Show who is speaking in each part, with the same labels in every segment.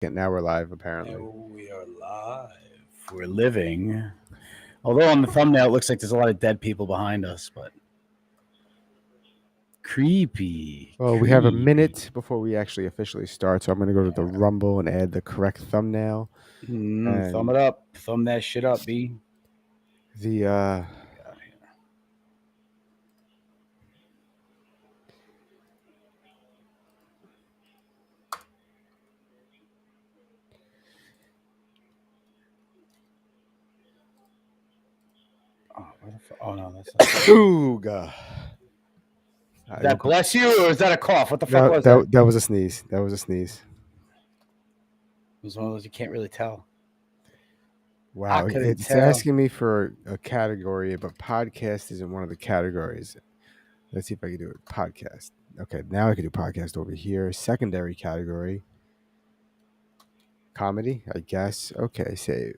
Speaker 1: Now we're live, apparently.
Speaker 2: And we are live. We're living. Although on the thumbnail it looks like there's a lot of dead people behind us, but creepy.
Speaker 1: Well, we have a minute before we actually officially start, so I'm going to go to the Rumble and add the correct thumbnail.
Speaker 2: Thumb it up. Thumb that shit up, B.
Speaker 1: The
Speaker 2: Oh no, that's not.
Speaker 1: Ooga.
Speaker 2: Is that bless you or is that a cough? What the fuck was that?
Speaker 1: That was a sneeze. That was a sneeze.
Speaker 2: It was one of those you can't really tell.
Speaker 1: Wow, it's asking me for a category, but podcast isn't one of the categories. Let's see if I can do it. Podcast. Okay, now I can do podcast over here. Secondary category. Comedy, I guess. Okay, save.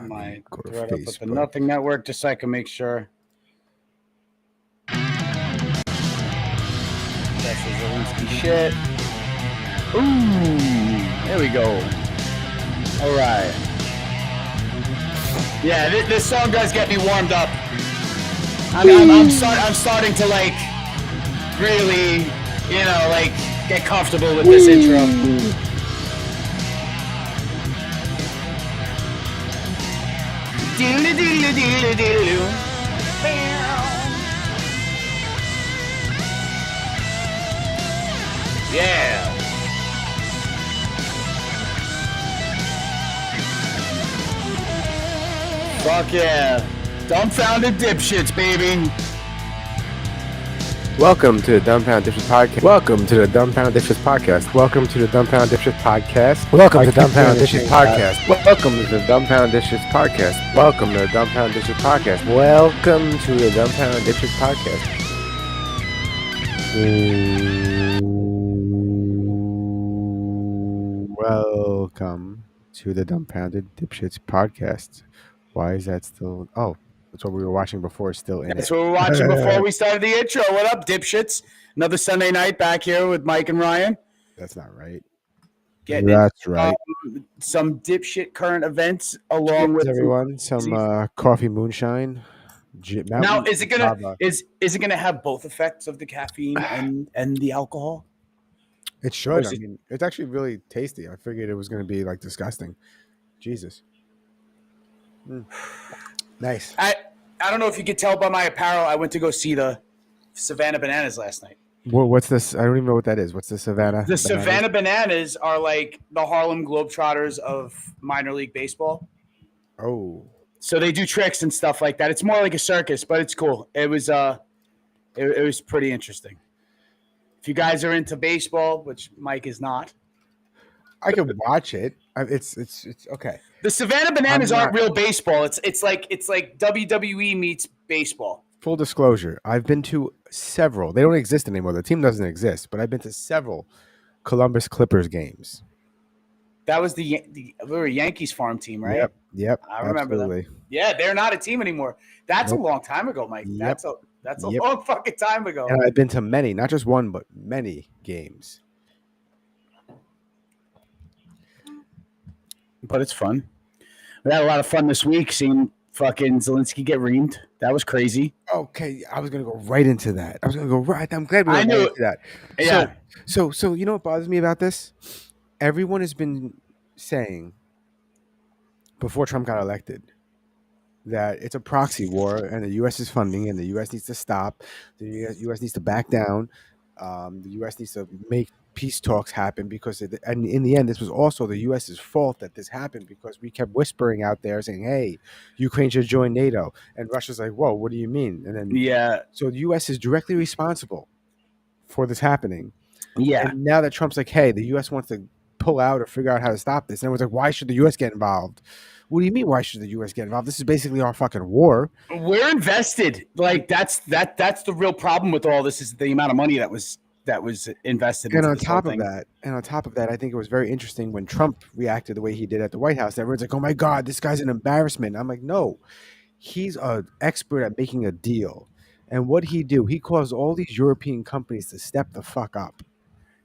Speaker 2: My thread up with the Nothing Network just so I can make sure. That's the Zelensky shit. Ooh, there we go. All right. Yeah, this song does get me warmed up. I'm starting to like really, like get comfortable with this intro. Yeah. Fuck yeah. Dumbfounded Dipshits, baby.
Speaker 1: Welcome to the Dumbfounded Dipshits podcast. Welcome to the Dumbfounded Dipshits podcast. Welcome to the Dumbfounded Dipshits podcast. Welcome to the Dumbfounded Dipshits podcast. Welcome to the Dumbfounded Dipshits podcast. Welcome to the Dumbfounded Dipshits podcast. Welcome to the Dumbfounded Dipshits podcast. Welcome to the Dumbfounded Dipshits podcast. Why is that still? Oh, that's what we were watching before. Still in.
Speaker 2: That's what we were watching before we started the intro. What up, Dipshits? Another Sunday night back here with Mike and Ryan.
Speaker 1: That's not right.
Speaker 2: That's
Speaker 1: right.
Speaker 2: Some dipshit current events along with
Speaker 1: everyone. Some coffee moonshine.
Speaker 2: Now, is it gonna have both effects of the caffeine and the alcohol?
Speaker 1: It should. I mean, it's actually really tasty. I figured it was going to be like disgusting. Jesus. Nice.
Speaker 2: I don't know if you could tell by my apparel. I went to go see the Savannah Bananas last night.
Speaker 1: What's this? I don't even know what that is. What's the Savannah?
Speaker 2: The Savannah Bananas are like the Harlem Globetrotters of minor league baseball.
Speaker 1: Oh.
Speaker 2: So they do tricks and stuff like that. It's more like a circus, but it's cool. It was it was pretty interesting. If you guys are into baseball, which Mike is not,
Speaker 1: I can watch it. It's okay.
Speaker 2: The Savannah Bananas aren't real baseball. It's like WWE meets baseball.
Speaker 1: Full disclosure, I've been to several. They don't exist anymore. The team doesn't exist, but I've been to several Columbus Clippers games.
Speaker 2: That was we were a Yankees farm team, right?
Speaker 1: Yep.
Speaker 2: I remember them. Yeah, they're not a team anymore. That's a long time ago, Mike.
Speaker 1: Yep.
Speaker 2: That's a long fucking time ago.
Speaker 1: And I've been to many, not just one, but many games.
Speaker 2: But it's fun. We had a lot of fun this week seeing fucking Zelensky get reamed. That was crazy.
Speaker 1: Okay, I was gonna go right into that. I'm glad we went right into that.
Speaker 2: Yeah.
Speaker 1: So you know what bothers me about this? Everyone has been saying before Trump got elected that it's a proxy war and the U.S. is funding and the U.S. needs to stop. The U.S. needs to back down. The U.S. needs to make peace talks happen because and in the end, this was also the U.S.'s fault that this happened because we kept whispering out there saying, hey, Ukraine should join NATO. And Russia's like, whoa, what do you mean? And then so the U.S. is directly responsible for this happening.
Speaker 2: Yeah.
Speaker 1: And now that Trump's like, hey, the U.S. wants to pull out or figure out how to stop this. And everyone's like, why should the U.S. get involved? What do you mean? Why should the U.S. get involved? This is basically our fucking war.
Speaker 2: We're invested. Like that's the real problem with all this is the amount of money that was invested.
Speaker 1: And on top of that, I think it was very interesting when Trump reacted the way he did at the White House. Everyone's like, "Oh my God, this guy's an embarrassment." I'm like, no, he's an expert at making a deal. And what he do? He caused all these European companies to step the fuck up.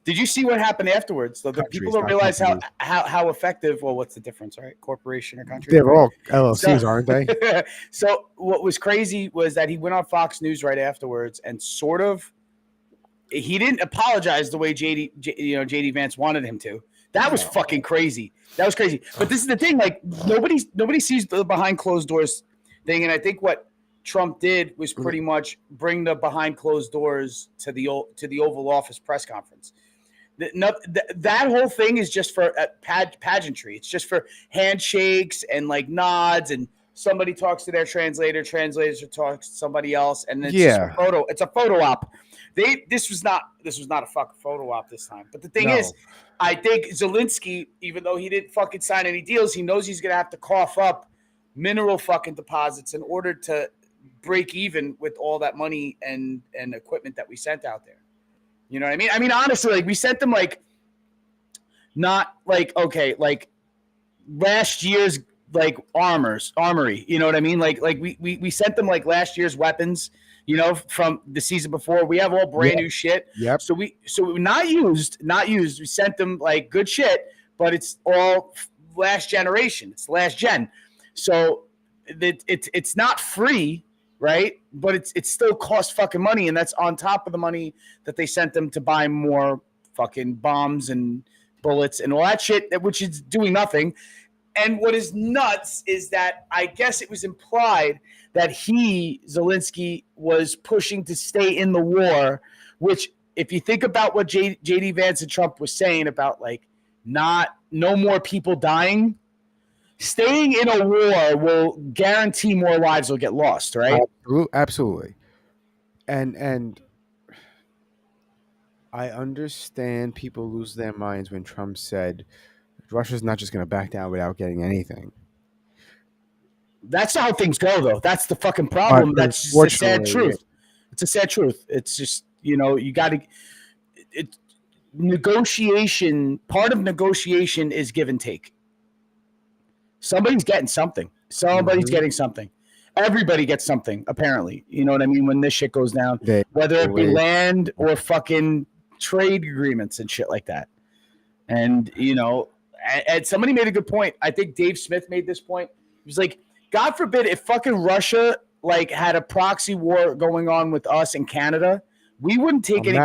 Speaker 2: Did you see what happened afterwards? The people
Speaker 1: Countries,
Speaker 2: don't
Speaker 1: not
Speaker 2: realize
Speaker 1: companies.
Speaker 2: how effective. Well, what's the difference, right? Corporation or country?
Speaker 1: They're
Speaker 2: Right?
Speaker 1: all LLCs, aren't they?
Speaker 2: So what was crazy was that he went on Fox News right afterwards and sort of he didn't apologize the way JD Vance wanted him to. That was fucking crazy. That was crazy. But this is the thing, like nobody sees the behind closed doors thing, and I think what Trump did was pretty much bring the behind closed doors to the Oval Office press conference. That whole thing is just for pageantry. It's just for handshakes and like nods, and somebody talks to their translator, translators talks to somebody else, and it's just a photo. It's a photo op. This was not a fucking photo op this time. But the thing is, I think Zelensky, even though he didn't fucking sign any deals, he knows he's gonna have to cough up mineral fucking deposits in order to break even with all that money and equipment that we sent out there. You know what I mean? I mean, honestly, like we sent them like not like okay, like last year's like armory. You know what I mean? Like we sent them like last year's weapons. You know, from the season before, we have all brand new shit.
Speaker 1: Yep.
Speaker 2: So we not used. We sent them like good shit, but it's all last generation. It's last gen. So it's not free, right? But it still costs fucking money, and that's on top of the money that they sent them to buy more fucking bombs and bullets and all that shit, which is doing nothing. And what is nuts is that I guess it was implied that Zelensky, was pushing to stay in the war, which if you think about what J.D. Vance and Trump was saying about like no more people dying, staying in a war will guarantee more lives will get lost, right?
Speaker 1: Absolutely. And I understand people lose their minds when Trump said Russia's not just going to back down without getting anything.
Speaker 2: That's not how things go, though. That's the fucking problem. That's just a sad truth. Yeah. It's a sad truth. It's just, you got to – negotiation – part of negotiation is give and take. Somebody's getting something. Somebody's getting something. Everybody gets something, apparently. You know what I mean? When this shit goes down, whether it be land or fucking trade agreements and shit like that. And, and somebody made a good point. I think Dave Smith made this point. He was like, God forbid if fucking Russia like had a proxy war going on with us in Canada, we wouldn't take any,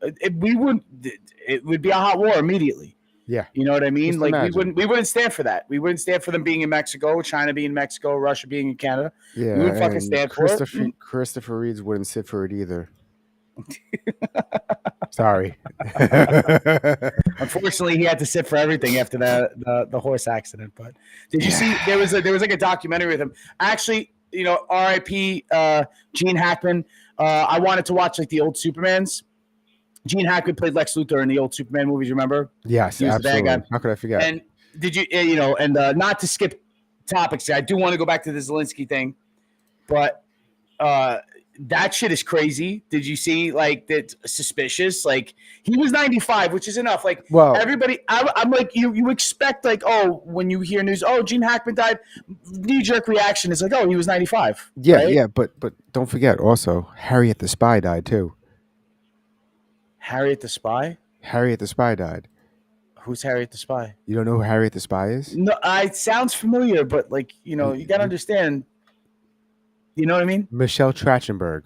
Speaker 2: it would be a hot war immediately.
Speaker 1: Yeah.
Speaker 2: You know what I mean? Just like imagine. we wouldn't stand for that. We wouldn't stand for them being in Mexico, China being in Mexico, Russia being in Canada.
Speaker 1: Yeah.
Speaker 2: We wouldn't fucking stand for it.
Speaker 1: Christopher Reeves wouldn't sit for it either. Sorry.
Speaker 2: Unfortunately, he had to sit for everything after the horse accident. But did you see there was like a documentary with him? Actually, R.I.P. Gene Hackman. I wanted to watch like the old Supermans. Gene Hackman played Lex Luthor in the old Superman movies. Remember?
Speaker 1: Yes,
Speaker 2: he was
Speaker 1: absolutely.
Speaker 2: The bad guy.
Speaker 1: How could I forget?
Speaker 2: And did you? And not to skip topics, I do want to go back to the Zelensky thing, but that shit is crazy. Did you see like that's suspicious? Like he was 95, which is enough. Like everybody, I'm like you expect like when you hear news, Gene Hackman died, knee jerk reaction is like he was 95.
Speaker 1: Yeah,
Speaker 2: right?
Speaker 1: yeah, but don't forget also Harriet the Spy died too.
Speaker 2: Harriet the Spy?
Speaker 1: Harriet the Spy died.
Speaker 2: Who's Harriet the Spy?
Speaker 1: You don't know who Harriet the Spy is?
Speaker 2: No, it sounds familiar, but like you gotta understand. You know what I mean?
Speaker 1: Michelle Trachtenberg.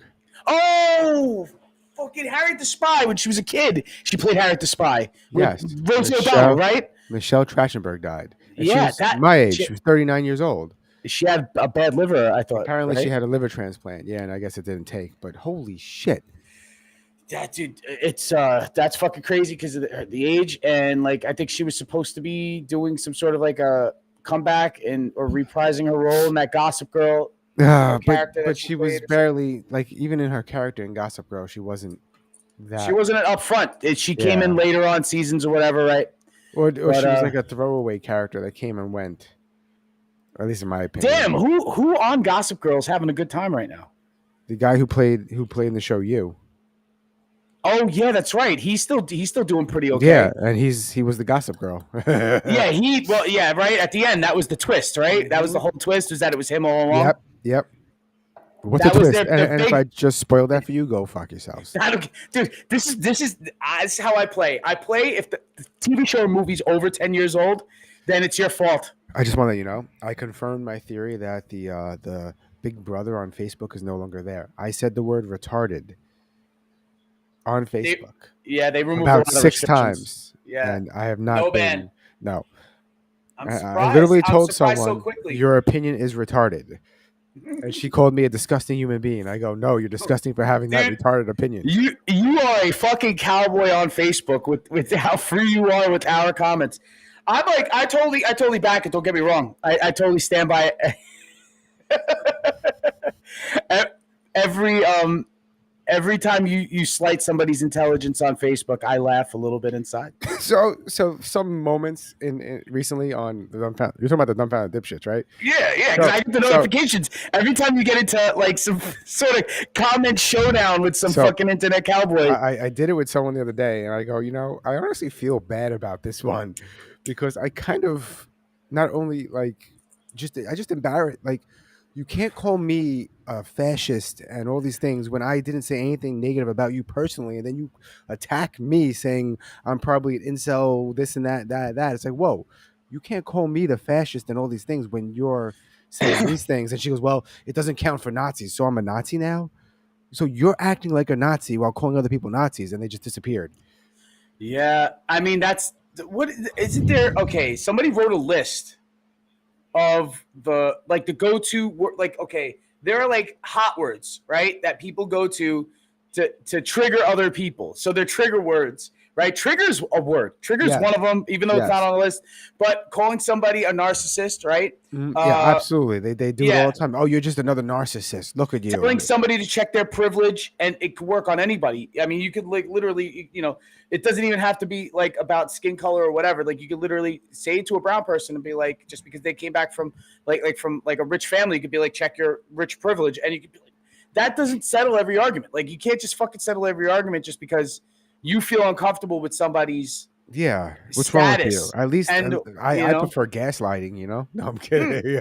Speaker 2: Oh, fucking Harriet the Spy. When she was a kid, she played Harriet the Spy.
Speaker 1: Yes.
Speaker 2: Rosie O'Donnell, right?
Speaker 1: Michelle Trachtenberg died. And
Speaker 2: yeah.
Speaker 1: She was my age. She was 39 years old.
Speaker 2: She had a bad liver, I thought.
Speaker 1: Apparently she had a liver transplant. Yeah, and I guess it didn't take. But holy shit.
Speaker 2: That dude, it's that's fucking crazy because of the age. And like I think she was supposed to be doing some sort of like a comeback or reprising her role in that Gossip Girl.
Speaker 1: But she was barely like even in her character in Gossip Girl, she wasn't that.
Speaker 2: She wasn't up front. She came in later on seasons or whatever, right?
Speaker 1: Or she was like a throwaway character that came and went. Or at least in my opinion.
Speaker 2: Damn, who on Gossip Girl is having a good time right now?
Speaker 1: The guy who played in the show You.
Speaker 2: Oh yeah, that's right. He's still doing pretty okay.
Speaker 1: Yeah, and he was the Gossip Girl.
Speaker 2: Right. At the end, that was the twist, right? That was the whole twist. Was that it was him all along?
Speaker 1: Yep. What's a
Speaker 2: That was
Speaker 1: twist?
Speaker 2: their
Speaker 1: And if I
Speaker 2: big.
Speaker 1: just spoiled that for you, go fuck yourselves.
Speaker 2: I don't, dude. This is how I play. I play if the TV show or movie's over 10 years old, then it's your fault.
Speaker 1: I just want to let you know, I confirmed my theory that the Big Brother on Facebook is no longer there. I said the word retarded on
Speaker 2: They,
Speaker 1: Facebook
Speaker 2: yeah, they removed a
Speaker 1: about
Speaker 2: lot of
Speaker 1: 6
Speaker 2: restrictions.
Speaker 1: times,
Speaker 2: Yeah,
Speaker 1: and I have
Speaker 2: no
Speaker 1: not
Speaker 2: ban.
Speaker 1: been. No,
Speaker 2: I'm
Speaker 1: I
Speaker 2: surprised.
Speaker 1: literally
Speaker 2: I'm
Speaker 1: told
Speaker 2: surprised so
Speaker 1: someone
Speaker 2: quickly.
Speaker 1: your opinion is retarded, and she called me a disgusting human being. I go, no, you're disgusting for having that
Speaker 2: Dude,
Speaker 1: retarded opinion.
Speaker 2: you are a fucking cowboy on Facebook with how free you are with our comments. I'm like, I totally back it. Don't get me wrong. I totally stand by it. Every time you slight somebody's intelligence on Facebook, I laugh a little bit inside.
Speaker 1: So some moments in recently on the dumbfounded. You're talking about the dumbfounded dipshits, right?
Speaker 2: Yeah, because
Speaker 1: So
Speaker 2: I get the
Speaker 1: so
Speaker 2: notifications every time you get into like some sort of comment showdown with some
Speaker 1: so
Speaker 2: fucking internet cowboy.
Speaker 1: I did it with someone the other day, and I go, I honestly feel bad about this one because I kind of not only like I just embarrass like you can't call me a fascist and all these things when I didn't say anything negative about you personally, and then you attack me saying I'm probably an incel, this and that. It's like, whoa, you can't call me the fascist and all these things when you're saying these things. And she goes, well, it doesn't count for Nazis, so I'm a Nazi now. So you're acting like a Nazi while calling other people Nazis, and they just disappeared.
Speaker 2: Yeah, I mean that's what isn't there? Okay, somebody wrote a list of the go-to like okay, there are like hot words, right, that people go to trigger other people. So they're trigger words, right? Trigger's a word. Trigger's
Speaker 1: Yes,
Speaker 2: one of them, even though it's not
Speaker 1: yes,
Speaker 2: on the list. But calling somebody a narcissist, right?
Speaker 1: yeah, absolutely. They do it all
Speaker 2: Yeah,
Speaker 1: the time. Oh, you're just another narcissist. Look at you.
Speaker 2: telling somebody to check their privilege, and it could work on anybody. I mean, you could like literally, it doesn't even have to be like about skin color or whatever. Like you could literally say to a brown person and be like, just because they came back from from a rich family, you could be like, check your rich privilege, and you could be like, that doesn't settle every argument. Like you can't just fucking settle every argument just because you feel uncomfortable with somebody's
Speaker 1: Yeah, what's wrong with you?
Speaker 2: status.
Speaker 1: At least
Speaker 2: And
Speaker 1: I prefer gaslighting. No, I'm kidding.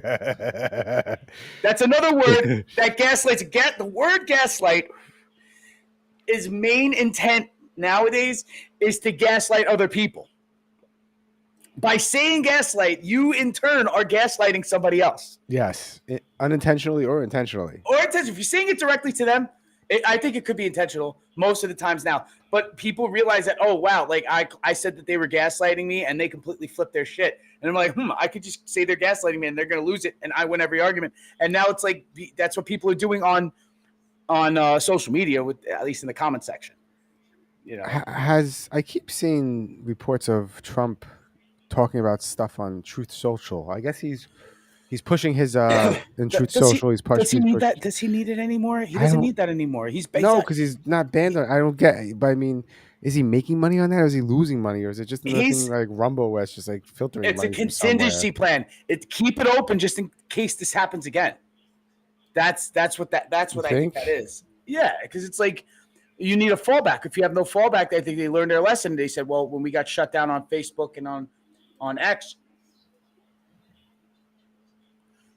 Speaker 2: that's another word that gaslights. The word gaslight is main intent nowadays is to gaslight other people. By saying gaslight, you in turn are gaslighting somebody else.
Speaker 1: Yes, unintentionally or intentionally.
Speaker 2: Or if you're saying it directly to them, I think it could be intentional most of the times now. But people realize that, oh, wow, like I said that they were gaslighting me and they completely flipped their shit. And I'm like, I could just say they're gaslighting me and they're going to lose it. And I win every argument. And now it's like that's what people are doing on social media, with at least in the comment section.
Speaker 1: I keep seeing reports of Trump talking about stuff on Truth Social. I guess he's pushing his in Truth Social.
Speaker 2: Does he need that? Does he need it anymore? He
Speaker 1: I
Speaker 2: doesn't
Speaker 1: don't
Speaker 2: need that anymore. He's
Speaker 1: no, because he's not banned on. I don't get it. But I mean, is he making money on that, or is he losing money, or is it just another thing like Rumble, where it's just like filtering?
Speaker 2: It's a
Speaker 1: money from
Speaker 2: contingency plan. Keep it open just in case this happens again. That's what I think that is. Yeah, because it's like you need a fallback. If you have no fallback, I think they learned their lesson. They said, well, when we got shut down on Facebook and on X,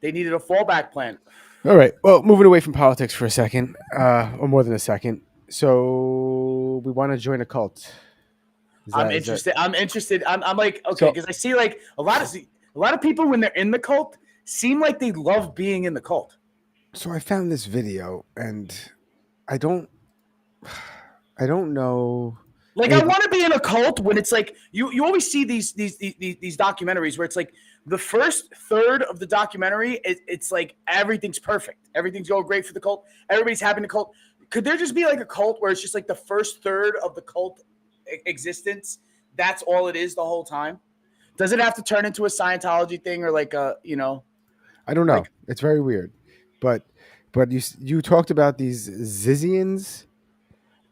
Speaker 2: they needed a fallback plan.
Speaker 1: All right. Well, moving away from politics for a second, or more than a second. So we want to join a cult.
Speaker 2: I'm interested. I'm interested. I'm like, okay, because I see like a lot of people when they're in the cult seem like they love being in the cult.
Speaker 1: So I found this video, and I don't know.
Speaker 2: Like I want to be in a cult when it's like you always see these documentaries where it's like the first third of the documentary it's like everything's perfect, everything's going great for the cult, everybody's happy in the cult. Could there just be like a cult where it's just like the first third of the cult existence, that's all it is the whole time? Does it have to turn into a Scientology thing or like a
Speaker 1: I don't know. It's very weird, but you talked about these Zizians.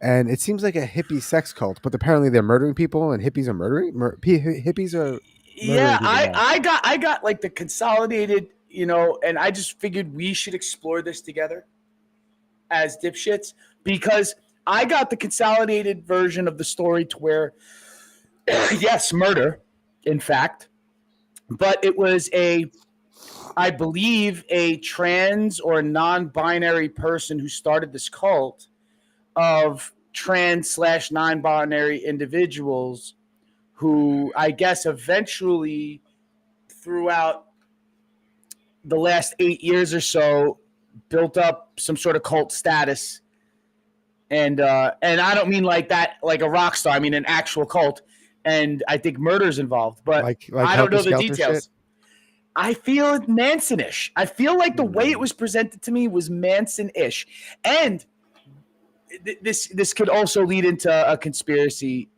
Speaker 1: And it seems like a hippie sex cult, but apparently they're murdering people, and hippies are murdering. Hippies are.
Speaker 2: Yeah, I got like the consolidated, and I just figured we should explore this together as dipshits, because I got the consolidated version of the story to where, yes, murder, in fact, but it was a I believe, a trans or non-binary person who started this cult of trans/non-binary individuals who I guess eventually throughout the last 8 years or so built up some sort of cult status. And I don't mean like that, like a rock star. I mean an actual cult. And I think murder's involved, but
Speaker 1: like
Speaker 2: I don't know the
Speaker 1: Helter Skelter
Speaker 2: details.
Speaker 1: shit?
Speaker 2: I feel Manson-ish. I feel like the way it was presented to me was Manson-ish. And this could also lead into a conspiracy,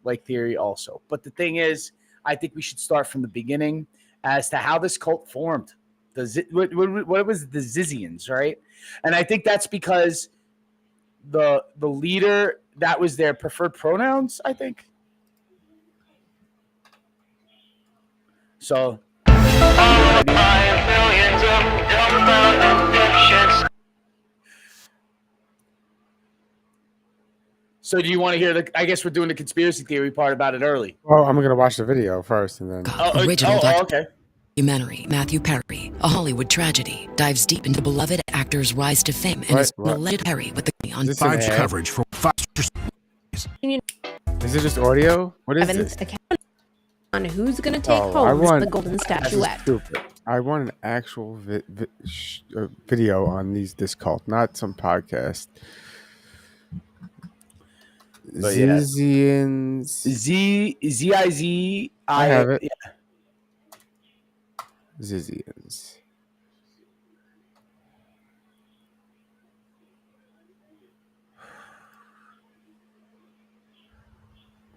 Speaker 2: like theory also. But the thing is, I think we should start from the beginning as to how this cult formed. What was the Zizians, right? And I think that's because the leader, that was their preferred pronouns, I think. So So do you want to hear I guess we're doing the conspiracy theory part about it early.
Speaker 1: Well, I'm gonna watch the video first, and then
Speaker 3: Original
Speaker 2: okay.
Speaker 3: documentary, Matthew Perry, a Hollywood tragedy, dives deep into beloved actor's rise to fame and his alleged Perry with the on
Speaker 1: Is this an ad?
Speaker 4: coverage for Foster.
Speaker 1: Is it just audio? What is
Speaker 5: Evan's
Speaker 1: this?
Speaker 5: account on who's going to take
Speaker 1: I
Speaker 5: home
Speaker 1: want
Speaker 5: the golden
Speaker 1: This is
Speaker 5: statuette.
Speaker 1: stupid. I want an actual video on this cult, not some podcast.
Speaker 2: But yeah.
Speaker 1: Zizians.
Speaker 2: Z-I-Z.
Speaker 1: I have it.
Speaker 2: Yeah.
Speaker 1: Zizians.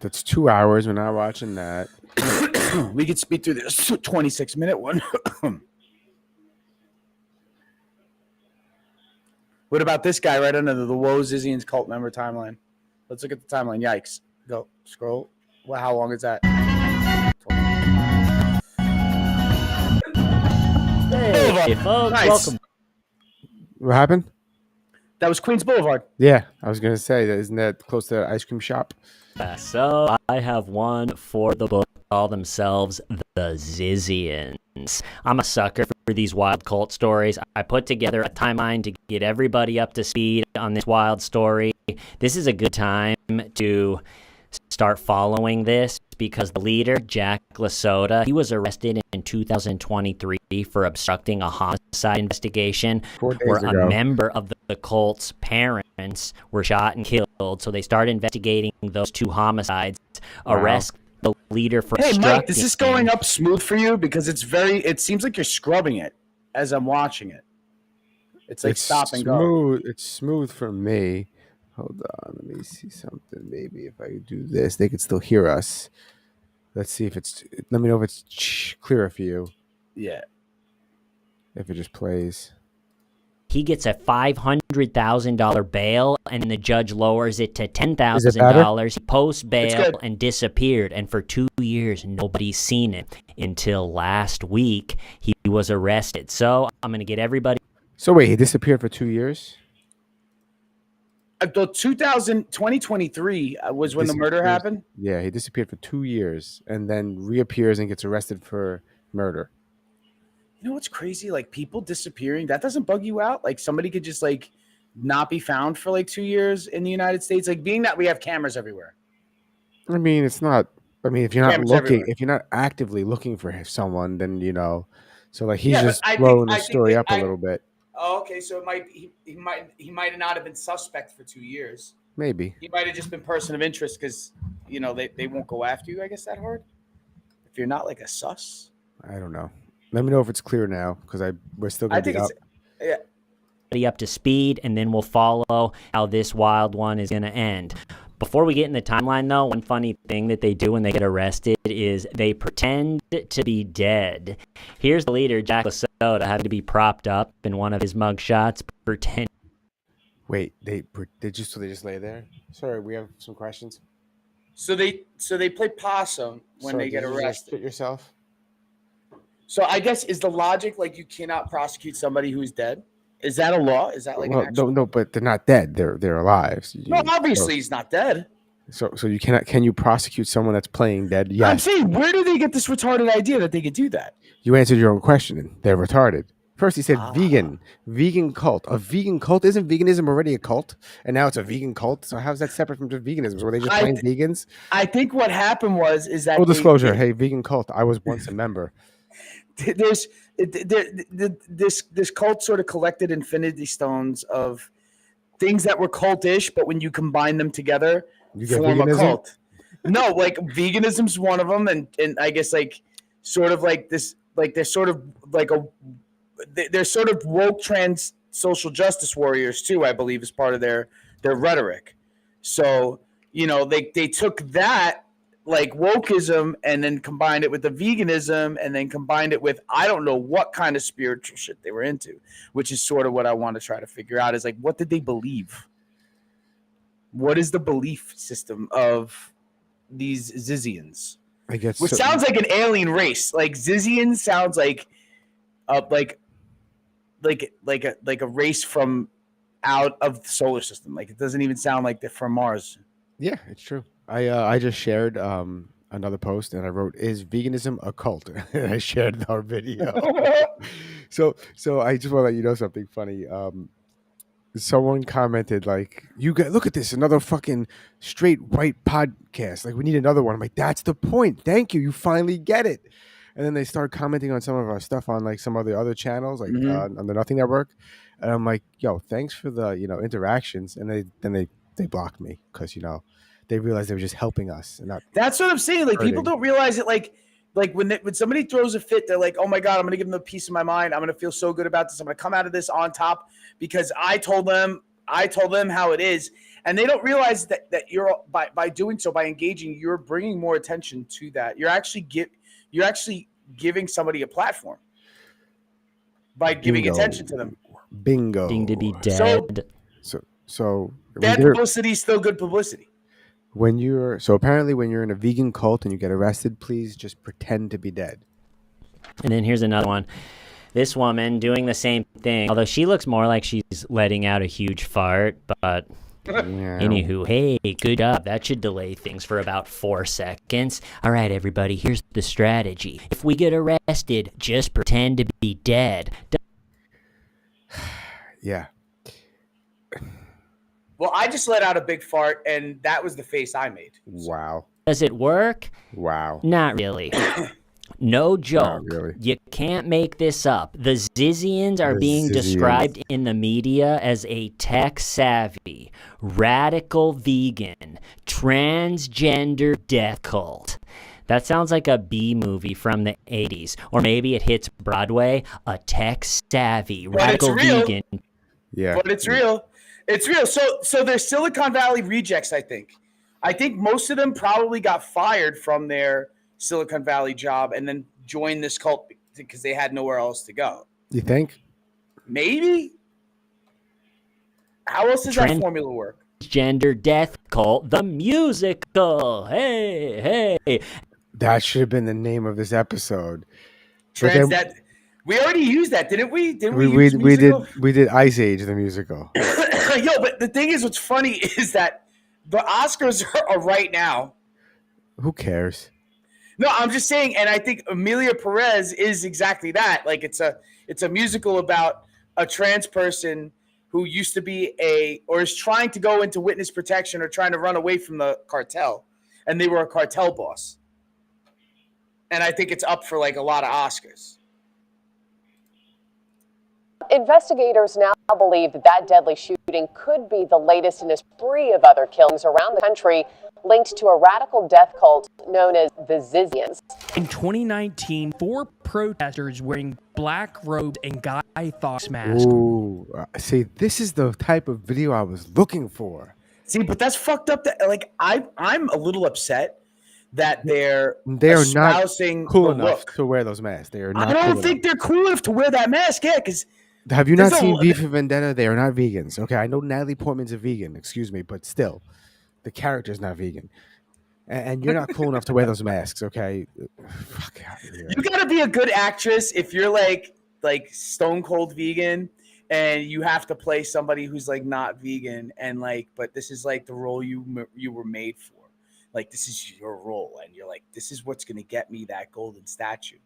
Speaker 1: That's 2 hours. We're not watching that.
Speaker 2: We could speed through this 26-minute one. What about this guy right under the Woe Zizians cult member timeline? Let's look at the timeline. Yikes. Go. Scroll. Well, how long is that?
Speaker 6: Hey, folks,
Speaker 2: Nice.
Speaker 6: welcome.
Speaker 1: What happened?
Speaker 2: That was Queens Boulevard.
Speaker 1: Yeah, I was gonna say that. Isn't that close to the ice cream shop?
Speaker 6: So I have one for the book. Call themselves the Zizians. I'm a sucker for these wild cult stories. I put together a timeline to get everybody up to speed on this wild story. This is a good time to start following this because the leader, Jack Lasota, he was arrested in 2023 for obstructing a homicide investigation
Speaker 1: 4 days
Speaker 6: where
Speaker 1: ago.
Speaker 6: a member of the cult's parents were shot and killed. So they started investigating those two homicides, arrest the leader for
Speaker 2: Hey, Mike,
Speaker 6: obstructing.
Speaker 2: is this going up smooth for you? Because it seems like you're scrubbing it as I'm watching it. It's like stop and go.
Speaker 1: It's smooth for me. Hold on, let me see something. Maybe if I do this, they could still hear us. Let's see if it's. Let me know if it's clearer for you.
Speaker 2: Yeah.
Speaker 1: If it just plays.
Speaker 6: He gets a $500,000 bail, and the judge lowers it to
Speaker 1: Is it
Speaker 6: $10,000. He posts
Speaker 2: It's
Speaker 6: bail
Speaker 2: good.
Speaker 6: and disappeared, and for 2 years, nobody's seen it until last week he was arrested. So I'm going to get everybody.
Speaker 1: So wait, he disappeared for 2 years?
Speaker 2: The 2023 was when the murder
Speaker 1: Disappears-
Speaker 2: happened.
Speaker 1: Yeah, he disappeared for 2 years and then reappears and gets arrested for murder.
Speaker 2: You know what's crazy? Like people disappearing, that doesn't bug you out? Like somebody could just like not be found for like 2 years in the United States. Like being that we have cameras everywhere.
Speaker 1: I mean, it's not. I mean, if you're not
Speaker 2: Cameras
Speaker 1: looking,
Speaker 2: everywhere.
Speaker 1: if you're not actively looking for someone, then you know. So like he's
Speaker 2: Yeah, but
Speaker 1: just
Speaker 2: I think-
Speaker 1: blowing the
Speaker 2: I think
Speaker 1: story
Speaker 2: that
Speaker 1: up a little bit.
Speaker 2: Oh, okay. So it might he might not have been suspect for 2 years.
Speaker 1: Maybe.
Speaker 2: He might have just been person of interest because they won't go after you. I guess that hard. If you're not like a sus.
Speaker 1: I don't know. Let me know if it's clear now because we're still
Speaker 2: I
Speaker 1: gonna be
Speaker 2: think
Speaker 1: up.
Speaker 2: it's yeah.
Speaker 6: Up to speed, and then we'll follow how this wild one is going to end. Before we get in the timeline, though, one funny thing that they do when they get arrested is they pretend to be dead. Here's the leader, Jack Lasota, having to be propped up in one of his mugshots, pretend.
Speaker 1: Wait, they just lay there. Sorry, we have some questions.
Speaker 2: So they play possum when
Speaker 1: Sorry,
Speaker 2: they get
Speaker 1: did you just
Speaker 2: arrested.
Speaker 1: spit yourself.
Speaker 2: So I guess is the logic like you cannot prosecute somebody who's dead? Is that a law? Is that like an
Speaker 1: Well,
Speaker 2: actual...
Speaker 1: no, but they're not dead. They're alive.
Speaker 2: No, obviously he's not dead.
Speaker 1: So you cannot. Can you prosecute someone that's playing dead?
Speaker 2: I'm
Speaker 1: Yes.
Speaker 2: saying, where do they get this retarded idea that they could do that?
Speaker 1: You answered your own question. They're retarded. First, he said vegan cult. A vegan cult? Isn't veganism already a cult? And now it's a vegan cult. So how's that separate from just veganism? Were they just playing vegans?
Speaker 2: I think what happened is that
Speaker 1: Full disclosure. Hey, vegan cult. I was once a member.
Speaker 2: This cult sort of collected infinity stones of things that were cultish, but when you combine them together,
Speaker 1: You get
Speaker 2: form a
Speaker 1: veganism?
Speaker 2: cult. No, like veganism's one of them, and I guess like sort of like this, like they're sort of like they're sort of woke trans social justice warriors too, I believe, is part of their rhetoric. So they took that like wokeism and then combined it with the veganism and then combined it with I don't know what kind of spiritual shit they were into, which is sort of what I want to try to figure out is like what did they believe? What is the belief system of these Zizians?
Speaker 1: I guess.
Speaker 2: Which sounds like an alien race. Like Zizians sounds like like a race from out of the solar system. Like it doesn't even sound like they're from Mars.
Speaker 1: Yeah, it's true. I just shared another post and I wrote, "Is veganism a cult?" And I shared our video. so I just want to let you know something funny. Someone commented like, "You got look at this, another fucking straight white podcast. Like we need another one." I'm like, "That's the point. Thank you. You finally get it." And then they start commenting on some of our stuff on like some of the other channels, like on the Nothing Network. And I'm like, "Yo, thanks for the interactions." And they blocked me because they realized they were just helping us. And
Speaker 2: that's what I'm saying. Like
Speaker 1: hurting.
Speaker 2: people don't realize it. Like when somebody throws a fit, they're like, "Oh my god, I'm gonna give them a piece of my mind. I'm gonna feel so good about this. I'm gonna come out of this on top because I told them how it is." And they don't realize that you're by doing so, by engaging, you're bringing more attention to that. You're actually giving somebody a platform by giving attention to them.
Speaker 1: Bingo.
Speaker 6: Being to be dead.
Speaker 1: So
Speaker 2: bad publicity is still good publicity.
Speaker 1: Apparently when you're in a vegan cult and you get arrested, please just pretend to be dead.
Speaker 6: And then here's another one. This woman doing the same thing, although she looks more like she's letting out a huge fart, but anywho, hey, good job. That should delay things for about 4 seconds. All right, everybody, here's the strategy. If we get arrested, just pretend to be dead.
Speaker 1: Yeah.
Speaker 2: Well, I just let out a big fart, and that was the face I made.
Speaker 1: Wow.
Speaker 6: Does it work?
Speaker 1: Wow.
Speaker 6: Not really. No joke.
Speaker 1: Not really.
Speaker 6: You can't make this up. The Zizians are being described in the media as a tech-savvy, radical vegan, transgender death cult. That sounds like a B movie from the 80s. Or maybe it hits Broadway, a tech-savvy, radical vegan.
Speaker 1: Yeah.
Speaker 2: But it's real. It's real. So they're Silicon Valley rejects, I think. I think most of them probably got fired from their Silicon Valley job and then joined this cult because they had nowhere else to go.
Speaker 1: You think?
Speaker 2: Maybe. How else does that formula work?
Speaker 6: Transgender death cult, the musical. Hey.
Speaker 1: That should have been the name of this episode.
Speaker 2: We already used that, didn't we?
Speaker 1: We did Ice Age, the musical.
Speaker 2: Yo, but the thing is, what's funny is that the Oscars are right now.
Speaker 1: Who cares?
Speaker 2: No, I'm just saying, and I think Emilia Perez is exactly that. Like it's a musical about a trans person who used to be or is trying to go into witness protection or trying to run away from the cartel, and they were a cartel boss. And I think it's up for like a lot of Oscars.
Speaker 4: Investigators now believe that deadly shooting could be the latest in a spree of other killings around the country linked to a radical death cult known as the Zizians.
Speaker 7: In 2019, 4 protesters wearing black robes and Guy Fawkes masks.
Speaker 1: Ooh, see, this is the type of video I was looking for.
Speaker 2: See, but that's fucked up. That like I'm a little upset that they are
Speaker 1: not cool enough to wear those masks. They are not.
Speaker 2: I don't think they're cool enough to wear that mask. Yeah, because.
Speaker 1: Have you not seen V for Vendetta? They are not vegans. Okay, I know Natalie Portman's a vegan. Excuse me, but still, the character's not vegan, and you're not cool enough to wear those masks. Okay, fuck out of here.
Speaker 2: You gotta be a good actress if you're like stone cold vegan, and you have to play somebody who's like not vegan, and like, but this is like the role you were made for. Like, this is your role, and you're like, this is what's gonna get me that golden statue.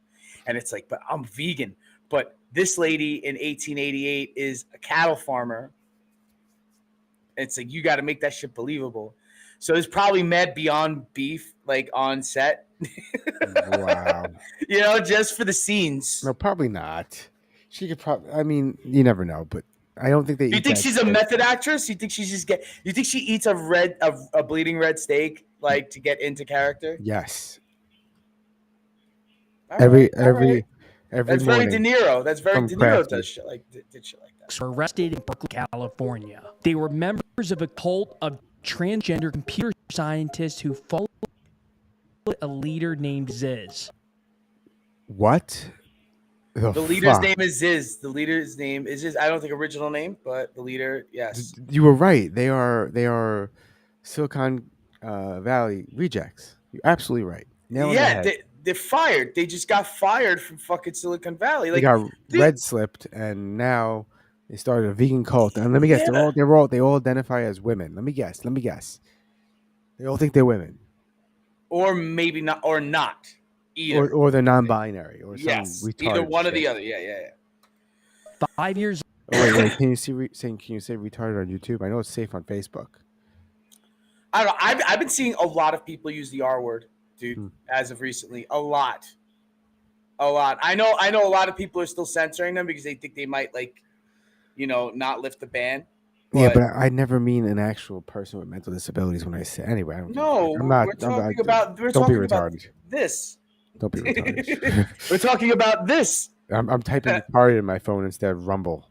Speaker 2: And it's like, but I'm vegan. But this lady in 1888 is a cattle farmer. It's like, you got to make that shit believable. So there's probably mad beyond beef like on set.
Speaker 1: Wow.
Speaker 2: You know, just for the scenes.
Speaker 1: No, probably not. She could probably. I mean, you never know, but I don't think they.
Speaker 2: You think she's a method actress? You think she's just get? You think she eats a bleeding red steak like to get into character?
Speaker 1: Yes.
Speaker 2: All
Speaker 1: Every
Speaker 2: right.
Speaker 1: That's
Speaker 2: very
Speaker 1: morning.
Speaker 2: De Niro. That's very De Niro does shit like did shit like that.
Speaker 7: Were arrested in Berkeley, California. They were members of a cult of transgender computer scientists who followed a leader named Ziz.
Speaker 1: What?
Speaker 2: The leader's name is Ziz. The leader's name is Ziz. I don't think original name, but the leader, yes.
Speaker 1: You were right. They are Silicon Valley rejects. You're absolutely right.
Speaker 2: Yeah, they're fired. They just got fired from fucking Silicon Valley. Like,
Speaker 1: they got red slipped, and now they started a vegan cult. And let me guess, they all identify as women. Let me guess. They all think they're women,
Speaker 2: or maybe not, or not either,
Speaker 1: or they're non-binary, or
Speaker 2: yes,
Speaker 1: some retarded
Speaker 2: either one
Speaker 1: shit.
Speaker 2: or the other. Yeah.
Speaker 7: 5 years.
Speaker 1: Oh, wait. Can you say retarded on YouTube? I know it's safe on Facebook.
Speaker 2: I don't know. I've been seeing a lot of people use the R word, dude, as of recently. A lot. I know a lot of people are still censoring them because they think they might, like, not lift the ban.
Speaker 1: Yeah, but I never mean an actual person with mental disabilities when I say. Anyway, I don't.
Speaker 2: No, we're talking about this.
Speaker 1: Don't be retarded.
Speaker 2: We're talking about this.
Speaker 1: I'm typing retarded in my phone instead of Rumble.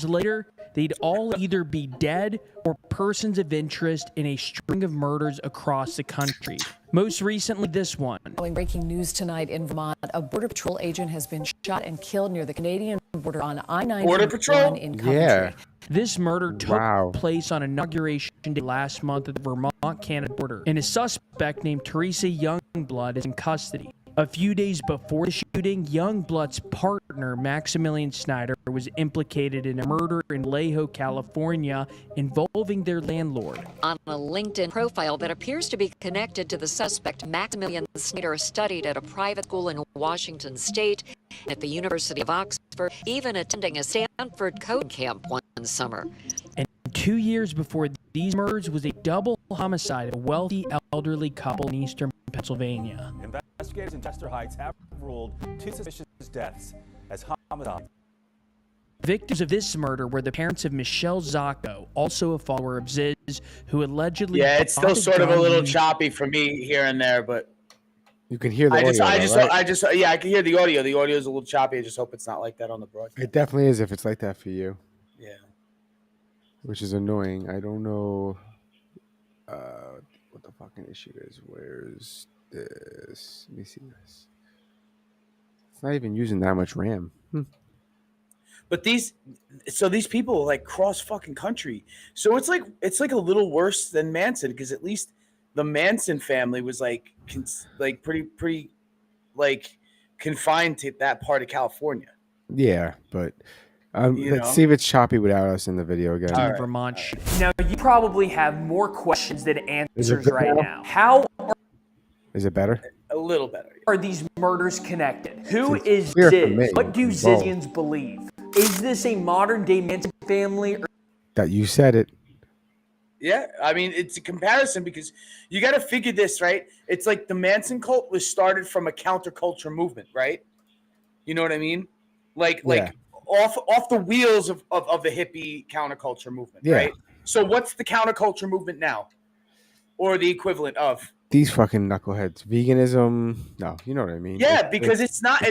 Speaker 7: Later, they'd all either be dead or persons of interest in a string of murders across the country. Most recently, this one.
Speaker 8: Breaking news tonight in Vermont. A Border Patrol agent has been shot and killed near the Canadian border on I-91 in Coventry.
Speaker 1: Yeah.
Speaker 7: This murder took place on Inauguration Day last month at the Vermont-Canada border, and a suspect named Teresa Youngblood is in custody. A few days before the shooting, Youngblood's partner, Maximilian Snyder, was implicated in a murder in Vallejo, California, involving their landlord.
Speaker 9: On a LinkedIn profile that appears to be connected to the suspect, Maximilian Snyder studied at a private school in Washington State, at the University of Oxford, even attending a Stanford code camp one summer.
Speaker 7: And 2 years before these murders was a double homicide of a wealthy elderly couple in eastern Pennsylvania.
Speaker 10: Investigators in Chester Heights have ruled 2 suspicious deaths as homicide.
Speaker 7: Victims of this murder were the parents of Michelle Zacco, also a follower of Ziz, who allegedly...
Speaker 2: Yeah, it's still sort of a little choppy for me here and there, but...
Speaker 1: You can hear the audio,
Speaker 2: I can hear the audio. The audio is a little choppy. I just hope it's not like that on the broadcast.
Speaker 1: It definitely is if it's like that for you.
Speaker 2: Yeah.
Speaker 1: Which is annoying. I don't know what the fucking issue is. Where's this? Let me see this. It's not even using that much RAM.
Speaker 2: But these people like cross fucking country. So it's like a little worse than Manson, because at least the Manson family was like pretty like confined to that part of California.
Speaker 1: Yeah, but let's see if it's choppy without us in the video again.
Speaker 7: Right. Vermont.
Speaker 11: Now you probably have more questions than answers right now. How
Speaker 1: is it better?
Speaker 2: A little better.
Speaker 11: Are these murders connected? Who is Ziz? What do Zizians believe? Is this a modern day Manson family?
Speaker 1: That you said it.
Speaker 2: Yeah, I mean, it's a comparison because you got to figure this, right? It's like the Manson cult was started from a counterculture movement, right? You know what I mean? Like off the wheels of the hippie counterculture movement, right? So what's the counterculture movement now? Or the equivalent of?
Speaker 1: These fucking knuckleheads. Veganism. No, you know what I mean?
Speaker 2: Yeah, because it's not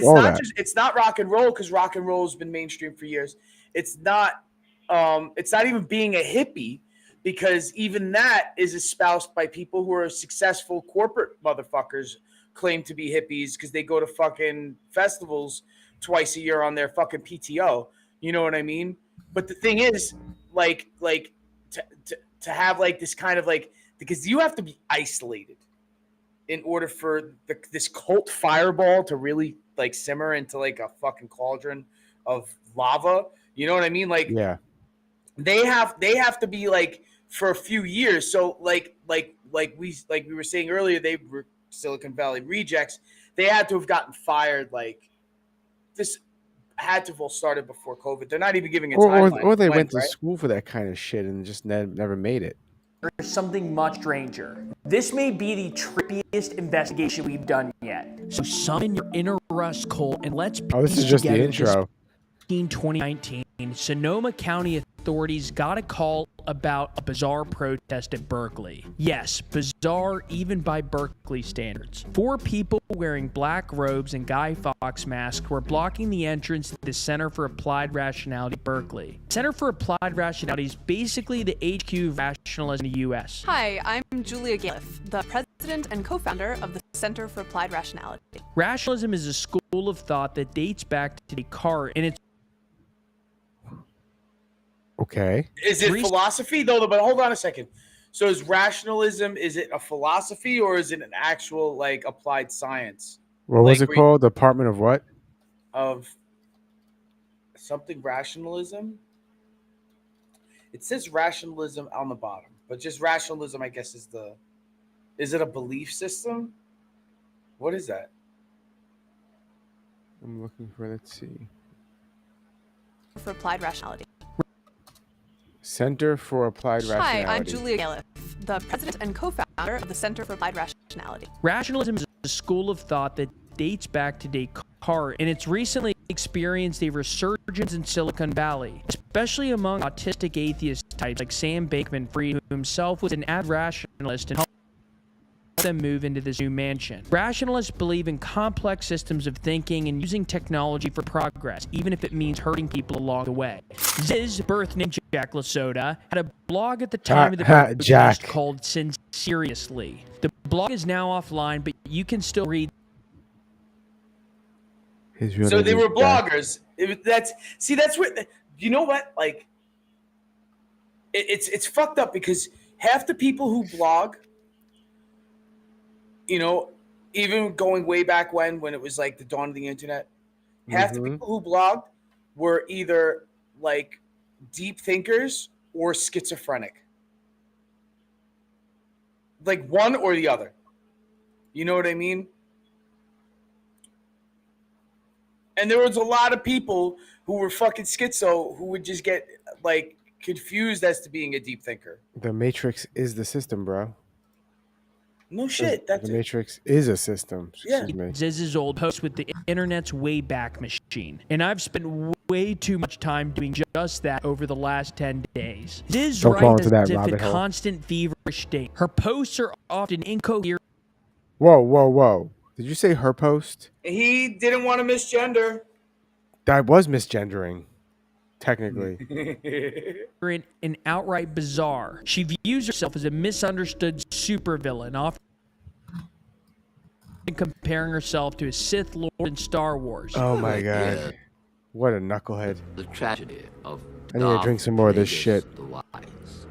Speaker 2: rock and roll, because rock and roll has been mainstream for years. It's not even being a hippie, because even that is espoused by people who are successful corporate motherfuckers claim to be hippies because they go to fucking festivals twice a year on their fucking PTO. You know what I mean? But the thing is, to have like this kind of like, because you have to be isolated in order for this cult fireball to really like simmer into like a fucking cauldron of lava. You know what I mean? Like,
Speaker 1: yeah,
Speaker 2: they have to be like for a few years. So like we were saying earlier, they were Silicon Valley rejects. They had to have gotten fired. Like, this had to have all started before COVID. They're not even giving a timeline.
Speaker 1: Or they went to school for that kind of shit and just never made it.
Speaker 11: There's something much stranger. This may be the trippiest investigation we've done yet.
Speaker 7: So summon your inner Russ Cole and let's
Speaker 1: this is just the intro.
Speaker 7: In 2019, Sonoma County authorities got a call about a bizarre protest at Berkeley. Yes, bizarre even by Berkeley standards. 4 people wearing black robes and Guy Fawkes masks were blocking the entrance to the Center for Applied Rationality at Berkeley. Center for Applied Rationality is basically the HQ of rationalism in the U.S.
Speaker 12: Hi, I'm Julia Galef, the president and co-founder of the Center for Applied Rationality.
Speaker 7: Rationalism is a school of thought that dates back to Descartes, and it's
Speaker 1: okay.
Speaker 2: Is it philosophy though? But hold on a second. So is rationalism, is it a philosophy or is it an actual like applied science?
Speaker 1: What was it called? Department of what?
Speaker 2: Of something rationalism. It says rationalism on the bottom, but just rationalism, I guess, is it a belief system? What is that?
Speaker 1: I'm looking for, let's see.
Speaker 12: For Applied Rationality.
Speaker 1: Center for Applied Rationality.
Speaker 12: Hi, I'm Julia Galef, the president and co-founder of the Center for Applied Rationality.
Speaker 7: Rationalism is a school of thought that dates back to Descartes, and it's recently experienced a resurgence in Silicon Valley, especially among autistic atheist types like Sam Bankman-Fried, who himself was an avid rationalist and helped them move into this new mansion. Rationalists believe in complex systems of thinking and using technology for progress, even if it means hurting people along the way. Ziz, birth name Jack Lasoda, had a blog at the time of the protest called Sinceriously. The blog is now offline, but you can still read.
Speaker 2: So they were bloggers. That's what, you know what? Like, it's fucked up because half the people who blog, you know, even going way back when it was like the dawn of the internet, half the people who blogged were either like deep thinkers or schizophrenic. Like one or the other. You know what I mean? And there was a lot of people who were fucking schizo who would just get like confused as to being a deep thinker.
Speaker 1: The Matrix is the system, bro.
Speaker 2: No shit.
Speaker 1: The Matrix is a system. Excuse me.
Speaker 7: Ziz's old post with the internet's Wayback Machine. And I've spent way too much time doing just that over the last 10 days. Ziz writes as if a constant feverish state. Her posts are often incoherent.
Speaker 1: Whoa. Did you say her post?
Speaker 2: He didn't want to misgender.
Speaker 1: That was misgendering. Technically.
Speaker 7: And outright bizarre. She views herself as a misunderstood supervillain, often comparing herself to a Sith Lord in Star Wars.
Speaker 1: Oh my god. Yeah. What a knucklehead.
Speaker 13: The tragedy of
Speaker 1: I need to drink some more of this shit.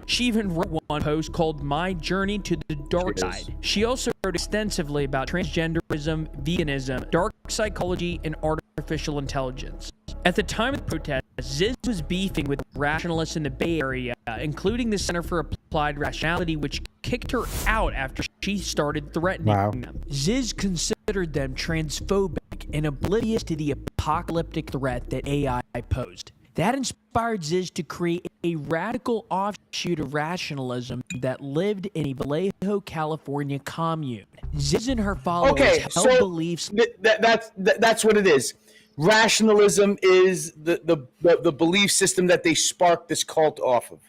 Speaker 7: She even wrote one post called My Journey to the Dark Side. She also wrote extensively about transgenderism, veganism, dark psychology, and artificial intelligence. At the time of the protest, Ziz was beefing with rationalists in the Bay Area, including the Center for Applied Rationality, which kicked her out after she started threatening them. Ziz considered them transphobic and oblivious to the apocalyptic threat that AI posed. That inspired Ziz to create a radical offshoot of rationalism that lived in a Vallejo, California commune. Ziz and her followers held beliefs.
Speaker 2: That's what it is. Rationalism is the belief system that they sparked this cult off of,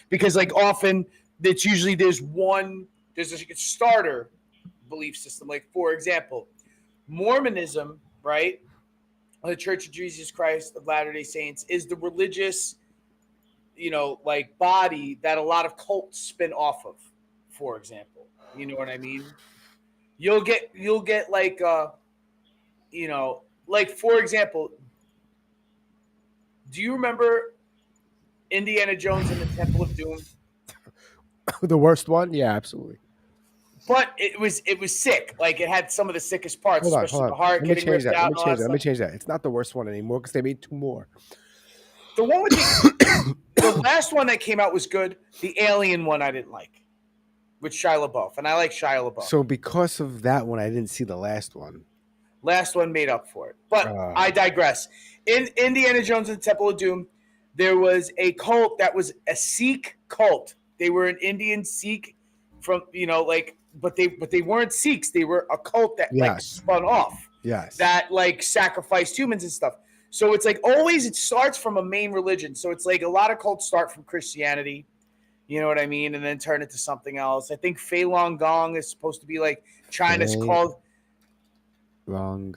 Speaker 2: because like often it's usually there's a starter belief system. Like for example, Mormonism, right? The Church of Jesus Christ of Latter-day Saints is the religious, like body that a lot of cults spin off of. For example, you know what I mean? You'll get like like for example, do you remember Indiana Jones and the Temple of Doom?
Speaker 1: The worst one? Yeah, absolutely.
Speaker 2: But it was sick. Like it had some of the sickest parts, especially the heart getting ripped out.
Speaker 1: Let me change that. It's not the worst one anymore because they made 2 more.
Speaker 2: The one with the last one that came out was good. The alien one I didn't like, with Shia LaBeouf, and I like Shia LaBeouf.
Speaker 1: So because of that one, I didn't see the last one.
Speaker 2: Last one made up for it. But I digress. In Indiana Jones and the Temple of Doom, there was a cult that was a Sikh cult. They were an Indian Sikh from, but they weren't Sikhs. They were a cult that spun off.
Speaker 1: Yes.
Speaker 2: That sacrificed humans and stuff. So it's always it starts from a main religion. So it's a lot of cults start from Christianity. You know what I mean? And then turn it to something else. I think Falun Gong is supposed to be China's called
Speaker 1: Long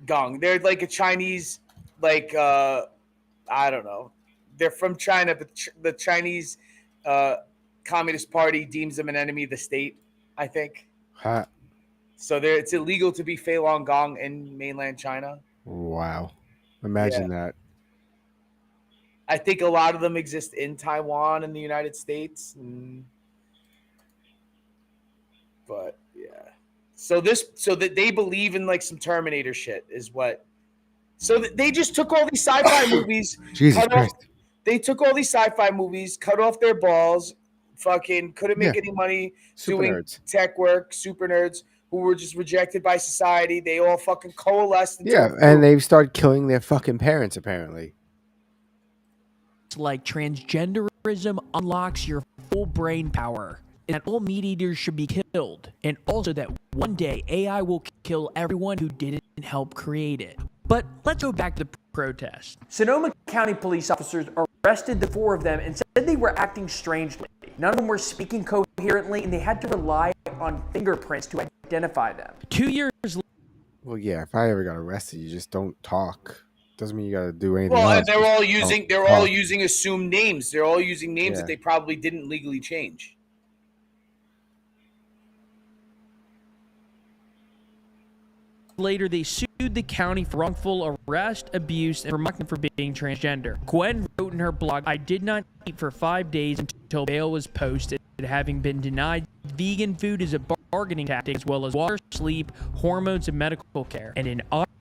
Speaker 2: Gong. They're a Chinese, I don't know. They're from China, but the Chinese Communist Party deems them an enemy of the state, I think.
Speaker 1: Huh.
Speaker 2: So it's illegal to be Falun Gong in mainland China.
Speaker 1: Wow. Imagine that.
Speaker 2: I think a lot of them exist in Taiwan and the United States. But yeah. So that they believe in some Terminator shit is what. So they just took all these sci-fi movies.
Speaker 1: Jesus Christ.
Speaker 2: They took all these sci-fi movies, cut off their balls, fucking couldn't make any money doing tech work, super nerds who were just rejected by society. They all fucking coalesced.
Speaker 1: And they've started killing their fucking parents, apparently.
Speaker 7: Like transgenderism unlocks your full brain power, and that all meat eaters should be killed, and also that one day AI will kill everyone who didn't help create it. But let's go back to the protest.
Speaker 11: Sonoma County police officers arrested the 4 of them and said they were acting strangely. None of them were speaking coherently, and they had to rely on fingerprints to identify them.
Speaker 7: 2 years later.
Speaker 1: Well, yeah, if I ever got arrested, you just don't talk. Doesn't mean you got to do anything.
Speaker 2: Well,
Speaker 1: else.
Speaker 2: and they're all using assumed names. They're all using names that they probably didn't legally change.
Speaker 7: Later, they sued the county for wrongful arrest, abuse, and for mocking for being transgender. Gwen wrote in her blog, "I did not eat for 5 days until bail was posted, having been denied vegan food is a bargaining tactic as well as water, sleep, hormones, and medical care." And in August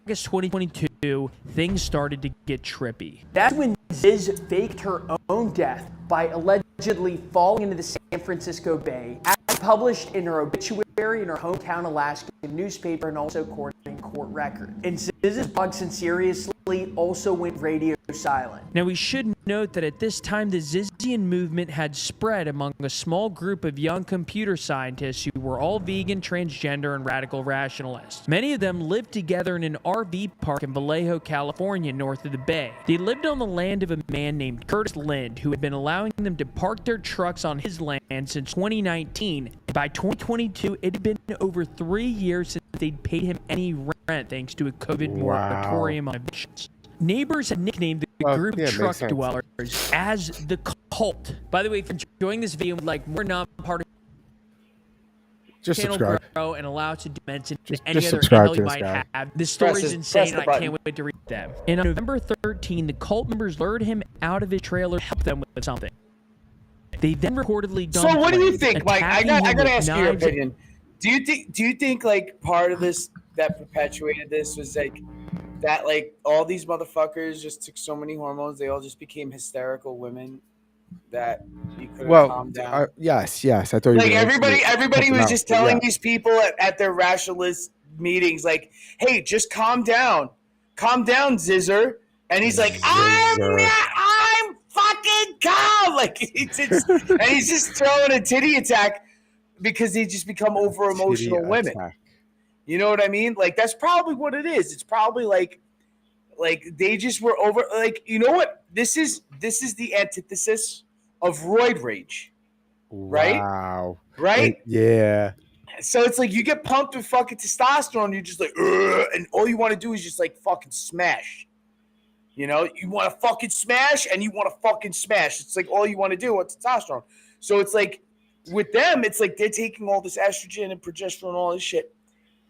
Speaker 7: 2022, things started to get trippy.
Speaker 11: That's when Ziz faked her own death by allegedly falling into the San Francisco Bay, as published in her obituary in her hometown Alaska newspaper and also according to court record. And Ziz's blog Sinceriously also went radio silent.
Speaker 7: Now we should note that at this time the Zizian movement had spread among a small group of young computer scientists who were all vegan, transgender, and radical rationalists. Many of them lived together in an RV park in Vallejo, California, north of the Bay. They lived on the land of a man named Curtis Lind, who had been allowing them to park their trucks on his land since 2019. By 2022, it had been over 3 years since they'd paid him any rent thanks to a COVID moratorium on evictions. Neighbors had nicknamed the group of truck dwellers as the cult. By the way, if you're enjoying this video, like more non-partisan
Speaker 1: just
Speaker 7: channel
Speaker 1: subscribe.
Speaker 7: Grow and allow us to mention any
Speaker 1: just
Speaker 7: other
Speaker 1: subscribe
Speaker 7: angle
Speaker 1: to
Speaker 7: you
Speaker 1: this
Speaker 7: might
Speaker 1: guy.
Speaker 7: have. This story is insane, and I can't wait to read them. And on November 13, the cult members lured him out of his trailer to help them with something. They then reportedly dumped him.
Speaker 2: So what do you think, Mike? I gotta ask you your opinion. Do you think part of this that perpetuated this was that all these motherfuckers just took so many hormones, they all just became hysterical women that you couldn't calm down?
Speaker 1: Yes. I thought you were
Speaker 2: everybody was just telling these people at their rationalist meetings, hey, just calm down, Zizzer. And he's like, I'm fucking calm. And he's just throwing a titty attack because they just become over emotional women. You know what I mean? That's probably what it is. It's probably like they just were over. You know what? This is the antithesis of roid rage, right?
Speaker 1: Wow.
Speaker 2: Right?
Speaker 1: Yeah.
Speaker 2: So it's you get pumped with fucking testosterone. You're just and all you want to do is just fucking smash. You know, you want to fucking smash and you want to fucking smash. It's all you want to do with testosterone. So it's with them, it's they're taking all this estrogen and progesterone and all this shit.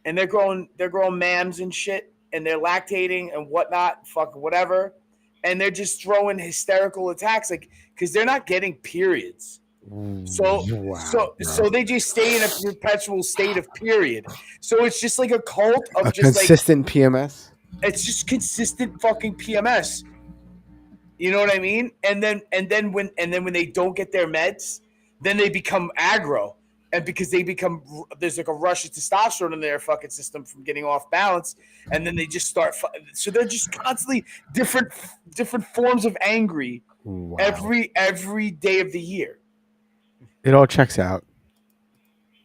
Speaker 2: And they're growing mams and shit, and they're lactating and whatnot, fucking whatever, and they're just throwing hysterical attacks, because they're not getting periods. So they just stay in a perpetual state of period. So it's just a cult of
Speaker 1: consistent PMS.
Speaker 2: It's just consistent fucking PMS. You know what I mean? And then when they don't get their meds, then they become aggro. And because there's like a rush of testosterone in their fucking system from getting off balance, and then they just start. So they're just constantly different forms of angry every day of the year.
Speaker 1: It all checks out,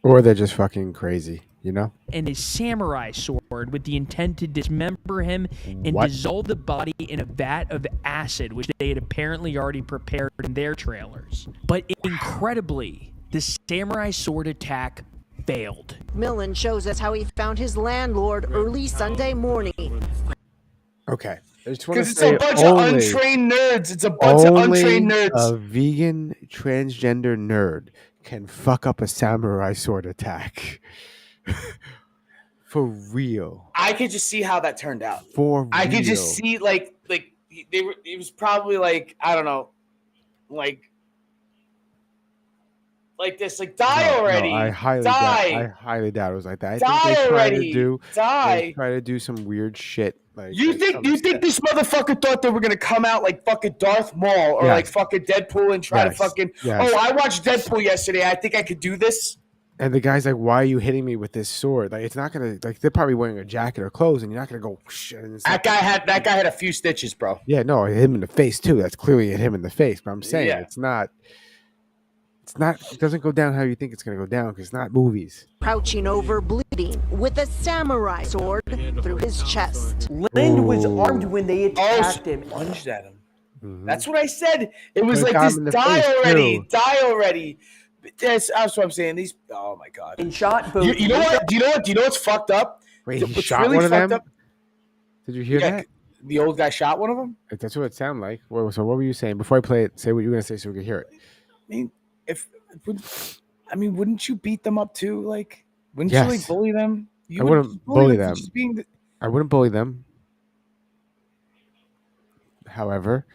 Speaker 1: or they're just fucking crazy, you know.
Speaker 7: And his samurai sword with the intent to dismember him and dissolve the body in a vat of acid, which they had apparently already prepared in their trailers. But incredibly, the samurai sword attack failed.
Speaker 13: Millen shows us how he found his landlord early Sunday morning.
Speaker 1: Okay.
Speaker 2: Because it's a bunch of untrained nerds. It's a bunch of untrained nerds.
Speaker 1: A vegan transgender nerd can fuck up a samurai sword attack. For real.
Speaker 2: I could just see how that turned out.
Speaker 1: I
Speaker 2: could just see like it was probably like, I don't know, like this, like die already.
Speaker 1: No, I highly doubt it was like that.
Speaker 2: Die already.
Speaker 1: They try to do some weird shit. Like
Speaker 2: you think this motherfucker thought they were gonna come out like fucking Darth Maul or like fucking Deadpool and try to fucking oh, I watched Deadpool yesterday, I think I could do this.
Speaker 1: And the guy's like, "Why are you hitting me with this sword? Like, it's not gonna like they're probably wearing a jacket or clothes, and you're not gonna go."
Speaker 2: That guy had a few stitches, bro.
Speaker 1: Yeah, no, it hit him in the face too. That's clearly hit him in the face. But I'm saying it's not. It doesn't go down how you think it's gonna go down because it's not movies.
Speaker 13: Crouching over, bleeding, with a samurai sword through his chest.
Speaker 11: Lind was armed when they attacked him.
Speaker 2: Lunged at him. Mm-hmm. That's what I said. It was like this. Die already. That's what I'm saying. These. Oh my god.
Speaker 11: And shot both.
Speaker 2: You know what? Do you know what's fucked up?
Speaker 1: Wait, he shot one of them. Did you hear that?
Speaker 2: The old guy shot one of them.
Speaker 1: That's what it sounded like. So what were you saying before I play it? Say what you were gonna say so we could hear it.
Speaker 2: Wouldn't you beat them up too? Like, wouldn't you like bully them?
Speaker 1: I wouldn't bully them. I wouldn't bully them. However,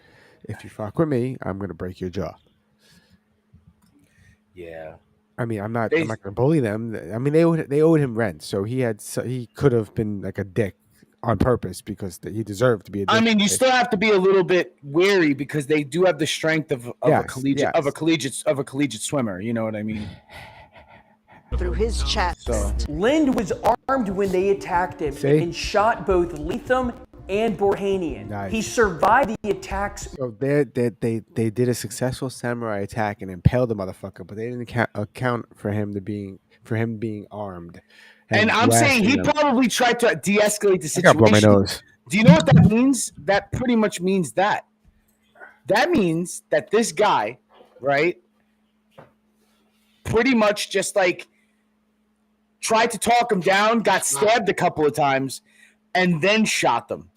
Speaker 1: if you fuck with me, I'm gonna break your jaw.
Speaker 2: Yeah.
Speaker 1: I mean, I'm not gonna bully them. I mean, they owed him rent, so he could have been like a dick on purpose because he deserved to be a dick.
Speaker 2: I mean, you still have to be a little bit wary because they do have the strength of a collegiate swimmer. You know what I mean?
Speaker 13: Through his chest.
Speaker 2: So.
Speaker 11: Lind was armed when they attacked him and shot both Letham and Borhanian. Nice. He survived the attacks.
Speaker 1: So they did a successful samurai attack and impaled the motherfucker, but they didn't account for him being armed.
Speaker 2: And I'm saying he probably tried to de-escalate the situation.
Speaker 1: I gotta blow my nose.
Speaker 2: Do you know what that means? That pretty much means that. That means that this guy, right, pretty much just like tried to talk him down, got stabbed a couple of times, and then shot them.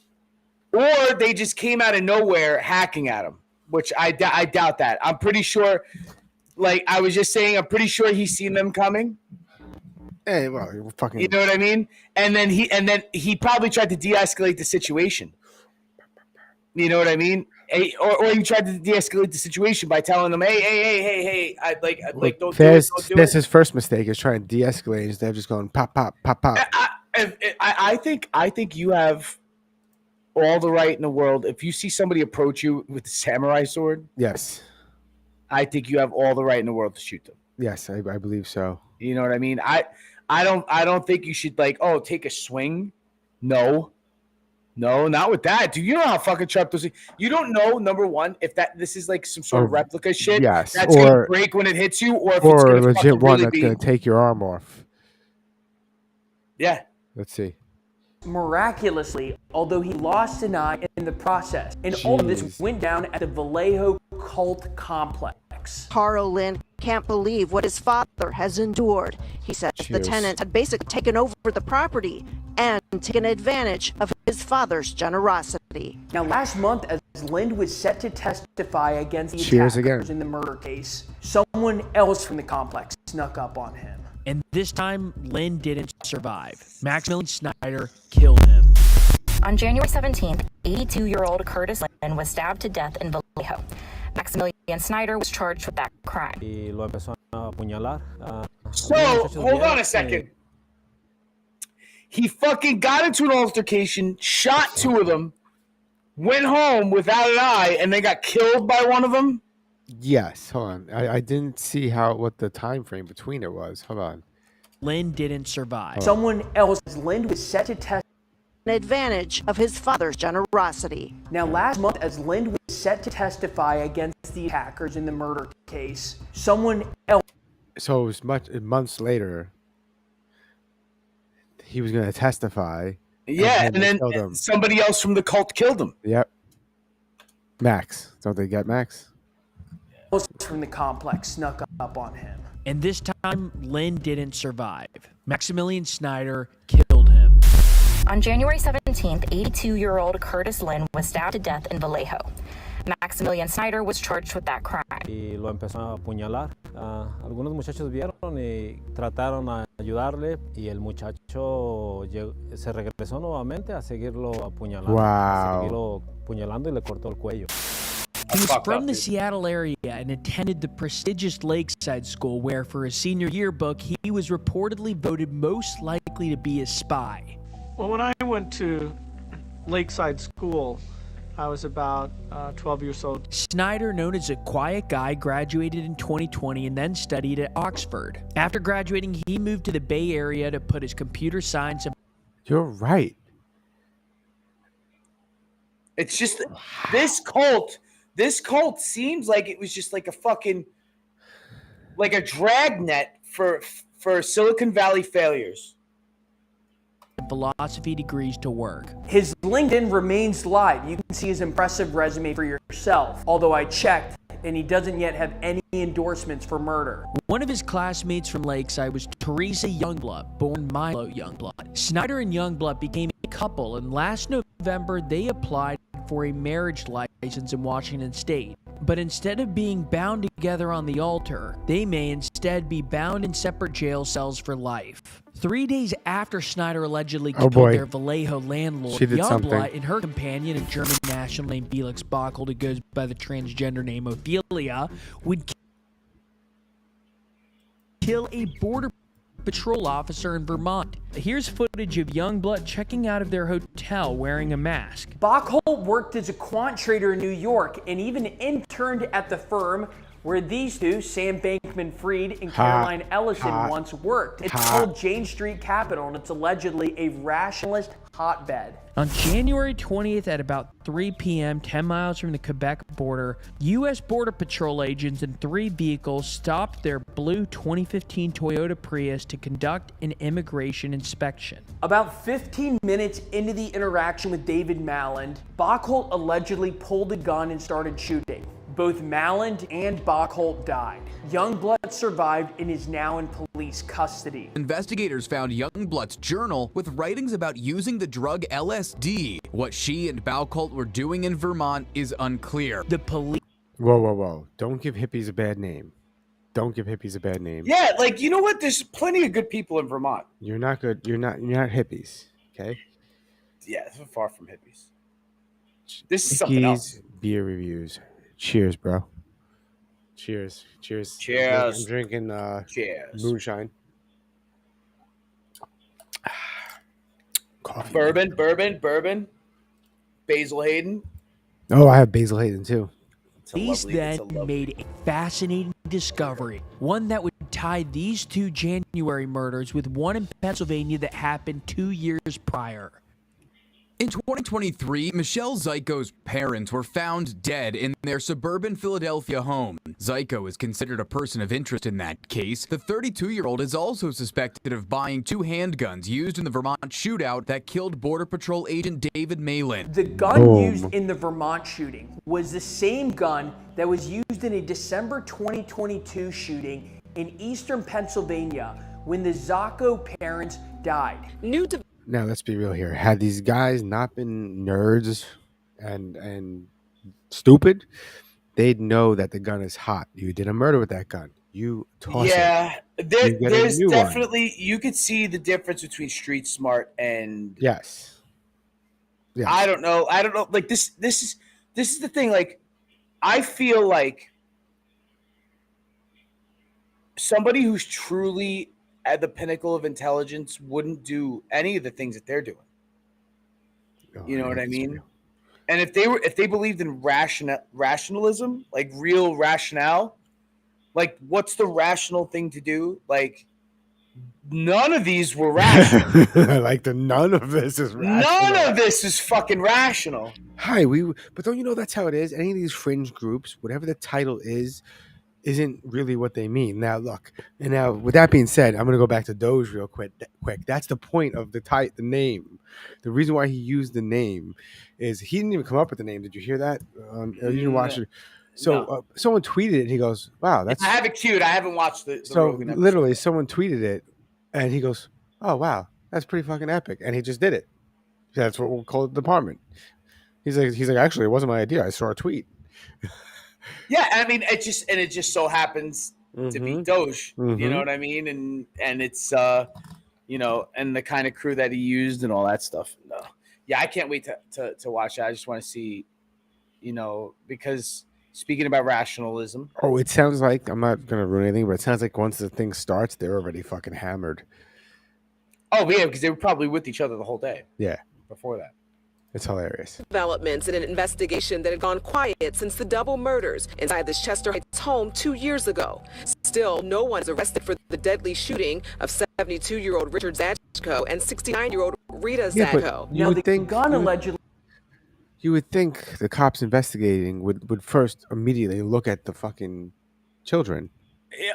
Speaker 2: Or they just came out of nowhere hacking at him, which I doubt that. I'm pretty sure, like I was just saying, I'm pretty sure he's seen them coming.
Speaker 1: Hey, well, fucking.
Speaker 2: You know what I mean? And then he probably tried to de-escalate the situation. You know what I mean? Or he tried to de-escalate the situation by telling them, hey, don't do it.
Speaker 1: That's his first mistake is trying to de-escalate instead of just going pop, pop, pop, pop.
Speaker 2: I think you have all the right in the world. If you see somebody approach you with a samurai sword,
Speaker 1: yes,
Speaker 2: I think you have all the right in the world to shoot them.
Speaker 1: Yes, I believe so.
Speaker 2: You know what I mean? I don't think you should take a swing. No, not with that. Do you know how fucking sharp those? You don't know, number one, if this is like some sort of replica shit.
Speaker 1: Yes,
Speaker 2: that's gonna break when it hits you, or if it's
Speaker 1: a
Speaker 2: gonna
Speaker 1: legit one
Speaker 2: really
Speaker 1: that's gonna take your arm off.
Speaker 2: Yeah.
Speaker 1: Let's see.
Speaker 11: Miraculously, although he lost an eye in the process, and all of this went down at the Vallejo cult complex.
Speaker 13: Carl Lind can't believe what his father has endured. He says the tenants had basically taken over the property and taken advantage of his father's generosity.
Speaker 11: Now, last month, as Lind was set to testify against the attackers in the murder case, someone else from the complex snuck up on him.
Speaker 7: And this time, Lind didn't survive. Maximilian Snyder killed him.
Speaker 14: On January 17th, 82-year-old Curtis Lind was stabbed to death in Vallejo. Maximilian Snyder was charged with that crime.
Speaker 2: So, hold on a second. He fucking got into an altercation, shot 2 of them, went home without an eye, and then got killed by one of them.
Speaker 1: Yes, hold on. I didn't see what the time frame between it was. Hold on.
Speaker 7: Lynn didn't survive.
Speaker 11: Someone else, Lynn was set to test
Speaker 13: an advantage of his father's generosity.
Speaker 11: Now, last month, as Lynn was set to testify against the attackers in the murder case, someone else.
Speaker 1: So it was months later. He was going to testify.
Speaker 2: Yeah, and then somebody else from the cult killed him.
Speaker 1: Yep. Max. Don't they get Max?
Speaker 11: From the complex snuck up on him.
Speaker 7: And this time, Lynn didn't survive. Maximilian Snyder killed him.
Speaker 14: On January 17th, 82-year-old Curtis Lynn was stabbed to death in Vallejo. Maximilian Snyder was charged with that crime.
Speaker 15: Y lo empezó a apuñalar. Algunos muchachos vieron y trataron a ayudarle y el muchacho se regresó nuevamente a seguirlo apuñalando.
Speaker 1: Wow.
Speaker 15: A seguirlo apuñalando y le cortó el cuello.
Speaker 7: He was from the Seattle area and attended the prestigious Lakeside School where, for his senior yearbook, he was reportedly voted most likely to be a spy.
Speaker 16: Well, when I went to Lakeside School, I was about 12 years old.
Speaker 7: Snyder, known as a quiet guy, graduated in 2020 and then studied at Oxford. After graduating, he moved to the Bay Area to put his computer science and...
Speaker 1: You're right.
Speaker 2: It's just this cult seems like it was just like a fucking like a dragnet for Silicon Valley failures.
Speaker 7: Philosophy degrees to work.
Speaker 11: His LinkedIn remains live. You can see his impressive resume for yourself. Although I checked, and he doesn't yet have any endorsements for murder.
Speaker 7: One of his classmates from Lakeside was Teresa Youngblood, born Milo Youngblood. Snyder and Youngblood became a couple, and last November they applied for a marriage license in Washington State. But instead of being bound together on the altar, they may instead be bound in separate jail cells for life. 3 days after Snyder allegedly killed their Vallejo landlord, Youngblood and her companion, a German national named Felix Bockhold, who goes by the transgender name Ophelia, would kill a border patrol officer in Vermont. Here's footage of Youngblood checking out of their hotel wearing a mask.
Speaker 11: Bockhold worked as a quant trader in New York and even interned at the firm where these two, Sam Bankman-Fried and Caroline Ellison, once worked. It's called Jane Street Capital, and it's allegedly a rationalist hotbed.
Speaker 7: On January 20th at about 3 p.m., 10 miles from the Quebec border, U.S. Border Patrol agents in 3 vehicles stopped their blue 2015 Toyota Prius to conduct an immigration inspection.
Speaker 11: About 15 minutes into the interaction with David Malland, Bockhold allegedly pulled a gun and started shooting. Both Malland and Bockhold died. Youngblood survived and is now in police custody.
Speaker 17: Investigators found Youngblood's journal with writings about using the drug LSD. What she and Bockhold were doing in Vermont is unclear.
Speaker 7: The police...
Speaker 1: Whoa. Don't give hippies a bad name. Don't give hippies a bad name.
Speaker 2: Yeah, like, you know what? There's plenty of good people in Vermont.
Speaker 1: You're not good. You're not hippies, okay?
Speaker 2: Yeah, we're far from hippies. This is something else.
Speaker 1: Beer reviews. Cheers, bro. Cheers. I'm drinking moonshine. Coffee.
Speaker 2: Bourbon. Basil Hayden.
Speaker 1: Oh, I have Basil Hayden too.
Speaker 7: Police then made a fascinating discovery, one that would tie these 2 January murders with one in Pennsylvania that happened 2 years prior.
Speaker 17: In 2023, Michelle Zyko's parents were found dead in their suburban Philadelphia home. Zyko is considered a person of interest in that case. The 32-year-old is also suspected of buying 2 handguns used in the Vermont shootout that killed Border Patrol agent David Malin.
Speaker 11: The gun used in the Vermont shooting was the same gun that was used in a December 2022 shooting in eastern Pennsylvania when the Zyko parents died.
Speaker 1: Now, let's be real here. Had these guys not been nerds and stupid, they'd know that the gun is hot. You did a murder with that gun. You toss it.
Speaker 2: There's definitely, you could see the difference between street smart and...
Speaker 1: Yes.
Speaker 2: I don't know. Like, this is the thing. Like, I feel like somebody who's truly at the pinnacle of intelligence wouldn't do any of the things that they're doing. You know what I mean? And if they believed in rationalism, like real rationale, like what's the rational thing to do? Like none of these were rational.
Speaker 1: Like none of this is rational.
Speaker 2: None of this is fucking rational.
Speaker 1: Hi, but don't you know that's how it is? Any of these fringe groups, whatever the title is, isn't really what they mean. Now, look, and now with that being said, I'm going to go back to Doge real quick. That's the point of the name. The reason why he used the name is he didn't even come up with the name. Did you hear that? You didn't watch it. So someone tweeted it, and he goes, "Wow, that's."
Speaker 2: I have it queued. I haven't watched the
Speaker 1: So
Speaker 2: Rogan episode.
Speaker 1: literally, someone tweeted it, and he goes, "Oh wow, that's pretty fucking epic," and he just did it. That's what we'll call the department. He's like, actually, it wasn't my idea. I saw a tweet.
Speaker 2: Yeah, I mean, it just so happens to be Doge. You know what I mean? And it's you know, and the kind of crew that he used and all that stuff. No. Yeah, I can't wait to watch it. I just want to see, you know, because speaking about rationalism.
Speaker 1: Oh, it sounds like, I'm not gonna ruin anything, but it sounds like once the thing starts, they're already fucking hammered.
Speaker 2: Oh yeah, because they were probably with each other the whole day.
Speaker 1: Yeah.
Speaker 2: Before that.
Speaker 1: It's hilarious.
Speaker 18: Developments in an investigation that had gone quiet since the double murders inside the Chester Heights home 2 years ago. Still, no one is arrested for the deadly shooting of 72-year-old Richard Zachko and 69-year-old Rita Zachko.
Speaker 1: You would think the cops investigating would first immediately look at the fucking children.
Speaker 2: Yeah,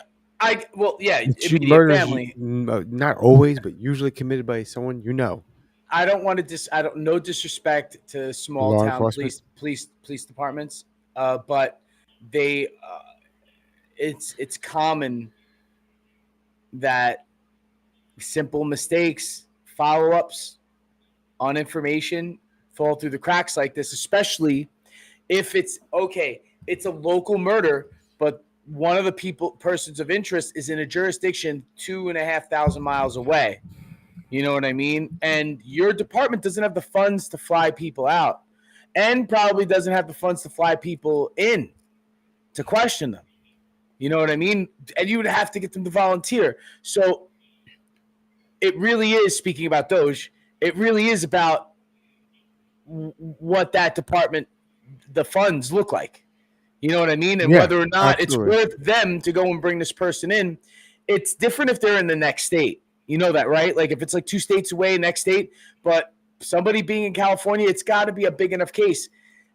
Speaker 1: Murders,
Speaker 2: family.
Speaker 1: Not always, but usually committed by someone you know.
Speaker 2: I don't want to no disrespect to small
Speaker 1: Law
Speaker 2: town
Speaker 1: enforcement?
Speaker 2: police departments, but they it's common that simple mistakes, follow-ups on information fall through the cracks like this, especially if it's a local murder, but one of the persons of interest is in a jurisdiction 2,500 miles away. You know what I mean? And your department doesn't have the funds to fly people out and probably doesn't have the funds to fly people in to question them. You know what I mean? And you would have to get them to volunteer. So it really is, speaking about Doge, it really is about what that department, the funds look like. You know what I mean? And whether or not it's worth them to go and bring this person in. It's different if they're in the next state. You know that, right? Like if it's like 2 states away, next state, but somebody being in California, it's got to be a big enough case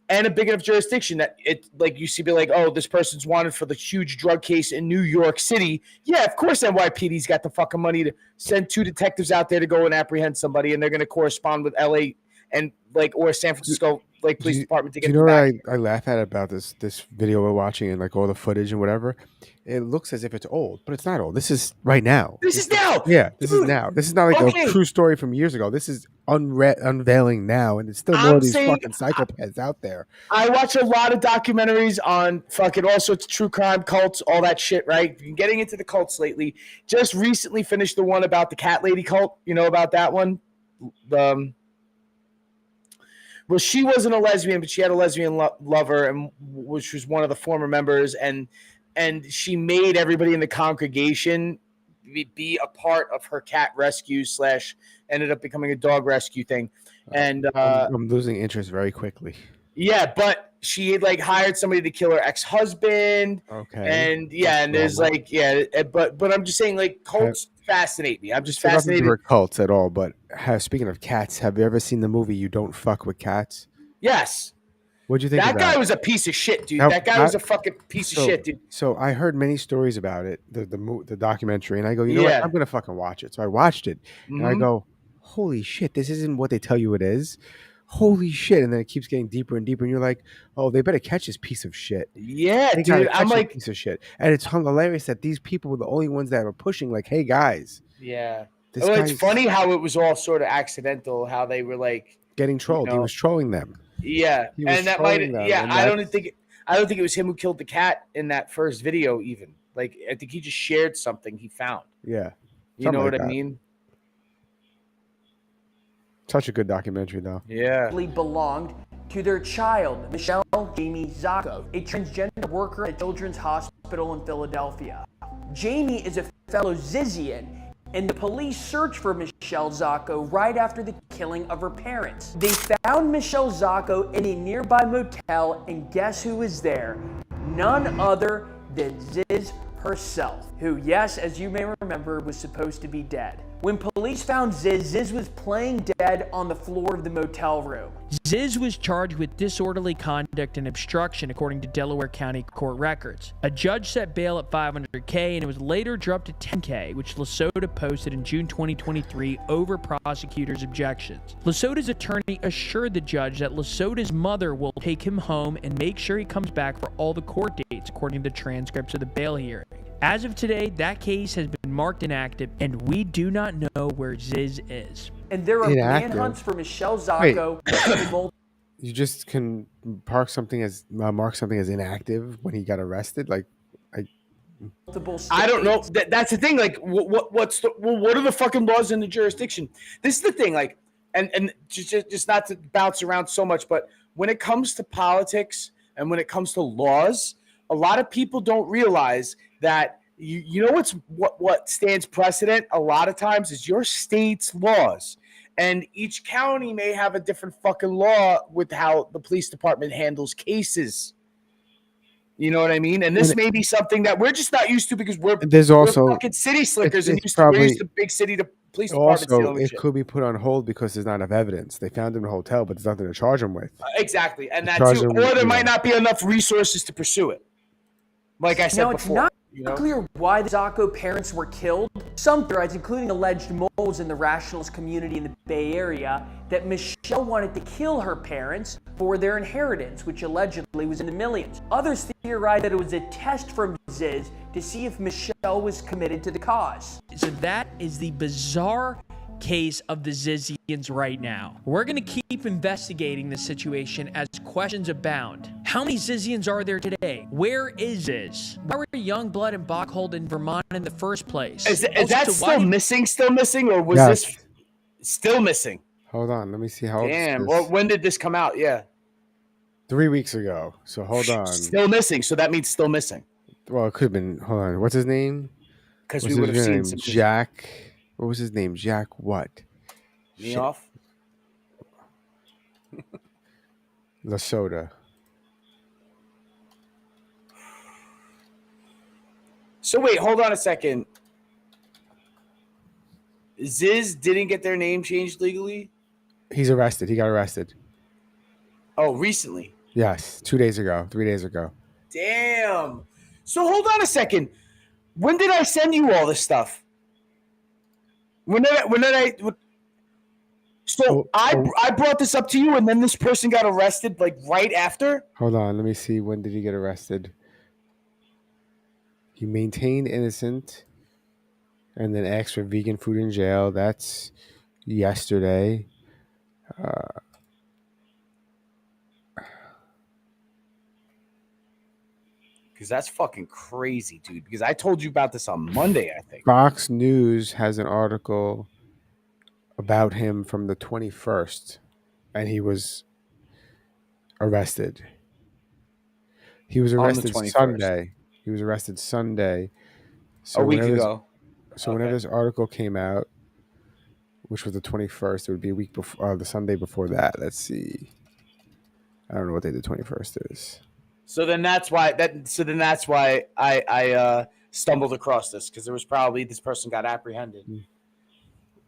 Speaker 2: and a big enough jurisdiction that it, like, you see, be like, oh, this person's wanted for the huge drug case in New York City. Yeah, of course NYPD's got the fucking money to send 2 detectives out there to go and apprehend somebody, and they're going to correspond with LA and or San Francisco police department to get.
Speaker 1: Do you know
Speaker 2: them back.
Speaker 1: what I laugh at about this video we're watching and like all the footage and whatever? It looks as if it's old, but it's not old. This is right now.
Speaker 2: This is now.
Speaker 1: Yeah, this is now. This is not like a true story from years ago. This is unveiling now, and it's still more of these fucking psychopaths out there.
Speaker 2: I watch a lot of documentaries on fucking all sorts of true crime, cults, all that shit, right? Been getting into the cults lately. Just recently finished the one about the cat lady cult. You know about that one? Well, she wasn't a lesbian, but she had a lesbian lover, and which was one of the former members, and she made everybody in the congregation be a part of her cat rescue / ended up becoming a dog rescue thing. And
Speaker 1: I'm losing interest very quickly.
Speaker 2: Yeah, but she had hired somebody to kill her ex-husband.
Speaker 1: Okay.
Speaker 2: And and there's but I'm just saying cults fascinate me. I'm just fascinated.
Speaker 1: Nothing to cults at all, but speaking of cats, have you ever seen the movie You Don't Fuck with Cats?
Speaker 2: Yes.
Speaker 1: What'd you think
Speaker 2: that
Speaker 1: of that?
Speaker 2: guy was a piece of shit, dude.
Speaker 1: Now,
Speaker 2: that guy was a fucking piece of shit, dude.
Speaker 1: So I heard many stories about it, the documentary, and I go, you know what? I'm gonna fucking watch it. So I watched it, and I go, holy shit, this isn't what they tell you it is. Holy shit! And then it keeps getting deeper and deeper, and you're like, oh, they better catch this piece of shit.
Speaker 2: Yeah,
Speaker 1: they
Speaker 2: dude. I'm like,
Speaker 1: piece of shit, and it's hilarious that these people were the only ones that were pushing, like, hey guys.
Speaker 2: Yeah. Well, it's funny how it was all sort of accidental. How they were
Speaker 1: getting trolled. He was trolling them.
Speaker 2: Yeah, and that might. Yeah, I don't think it was him who killed the cat in that first video. Even I think he just shared something he found.
Speaker 1: Yeah,
Speaker 2: you know what I mean.
Speaker 1: Such a good documentary, though.
Speaker 2: Yeah.
Speaker 11: Belonged to their child, Michelle Jamie Zachko, a transgender worker at Children's Hospital in Philadelphia. Jamie is a fellow Zizian and the police searched for Michelle Zacco right after the killing of her parents. They found Michelle Zacco in a nearby motel, and guess who was there? None other than Ziz herself, who, yes, as you may remember, was supposed to be dead. When police found Ziz, Ziz was playing dead on the floor of the motel room.
Speaker 7: Ziz was charged with disorderly conduct and obstruction, according to Delaware County court records. A judge set bail at $500K, and it was later dropped to $10K, which Lesota posted in June 2023 over prosecutors' objections. Lesota's attorney assured the judge that Lesota's mother will take him home and make sure he comes back for all the court dates, according to the transcripts of the bail hearing. As of today, that case has been marked inactive, and we do not know where Ziz is.
Speaker 11: And there are
Speaker 1: Inactive?
Speaker 11: manhunts for Michelle Zacco.
Speaker 1: You just can mark something as inactive when he got arrested. Like,
Speaker 2: I don't know. That's the thing. Like, what are the fucking laws in the jurisdiction? This is the thing. Like, and just not to bounce around so much, but when it comes to politics and when it comes to laws, a lot of people don't realize that you know what stands precedent a lot of times is your state's laws. And each county may have a different fucking law with how the police department handles cases. You know what I mean? And this may be something that we're just not used to because we're fucking city slickers and we're used to big city police departments dealing
Speaker 1: Also,
Speaker 2: with
Speaker 1: it
Speaker 2: shit.
Speaker 1: could be put on hold because there's not enough evidence. They found him in a hotel, but there's nothing to charge him with.
Speaker 2: Exactly. And that
Speaker 1: Charge
Speaker 2: too.
Speaker 1: them,
Speaker 2: Or there
Speaker 1: you
Speaker 2: might
Speaker 1: know.
Speaker 2: not be enough resources to pursue it. Like I said
Speaker 11: It's
Speaker 2: before.
Speaker 11: not clear why the Zacco parents were killed. Some theorize, including alleged moles in the rationalist community in the Bay Area, that Michelle wanted to kill her parents for their inheritance, which allegedly was in the millions. Others theorize that it was a test from Ziz to see if Michelle was committed to the cause.
Speaker 7: So that is the bizarre case of the Zizians right now. We're going to keep investigating the situation as questions abound. How many Zizians are there today? Where is Ziz? Why were Youngblood and Bachhold in Vermont in the first place?
Speaker 2: Is that still missing, or was this still missing?
Speaker 1: Hold on, let me see how old
Speaker 2: Damn.
Speaker 1: this
Speaker 2: Well,
Speaker 1: is.
Speaker 2: when did this come out? Yeah.
Speaker 1: 3 weeks ago. So hold on.
Speaker 2: Still missing. So that means still missing.
Speaker 1: Well, it could have been. Hold on. What's his name?
Speaker 2: 'Cause
Speaker 1: What's
Speaker 2: we would
Speaker 1: his
Speaker 2: have seen
Speaker 1: name?
Speaker 2: some-
Speaker 1: Jack. What was his name? Jack what?
Speaker 2: Me off.
Speaker 1: Lesota.
Speaker 2: So wait, hold on a second. Ziz didn't get their name changed legally?
Speaker 1: He's arrested. He got arrested.
Speaker 2: Oh, recently.
Speaker 1: Yes, 2 days ago, 3 days ago.
Speaker 2: Damn. So hold on a second. When did I send you all this stuff? I brought this up to you, and then this person got arrested like right after?
Speaker 1: Hold on, let me see. When did he get arrested? He maintained innocent and then asked for vegan food in jail. That's yesterday.
Speaker 2: Because that's fucking crazy, dude. Because I told you about this on Monday, I think.
Speaker 1: Fox News has an article about him from the 21st, and he was arrested. He was
Speaker 2: On the
Speaker 1: arrested
Speaker 2: 21st.
Speaker 1: Sunday. He was arrested Sunday. So
Speaker 2: A week
Speaker 1: whenever
Speaker 2: ago.
Speaker 1: Whenever this article came out, which was the 21st, it would be a week before, the Sunday before that. Let's see. I don't know what day the 21st is.
Speaker 2: So then that's why I stumbled across this, because there was probably this person got apprehended,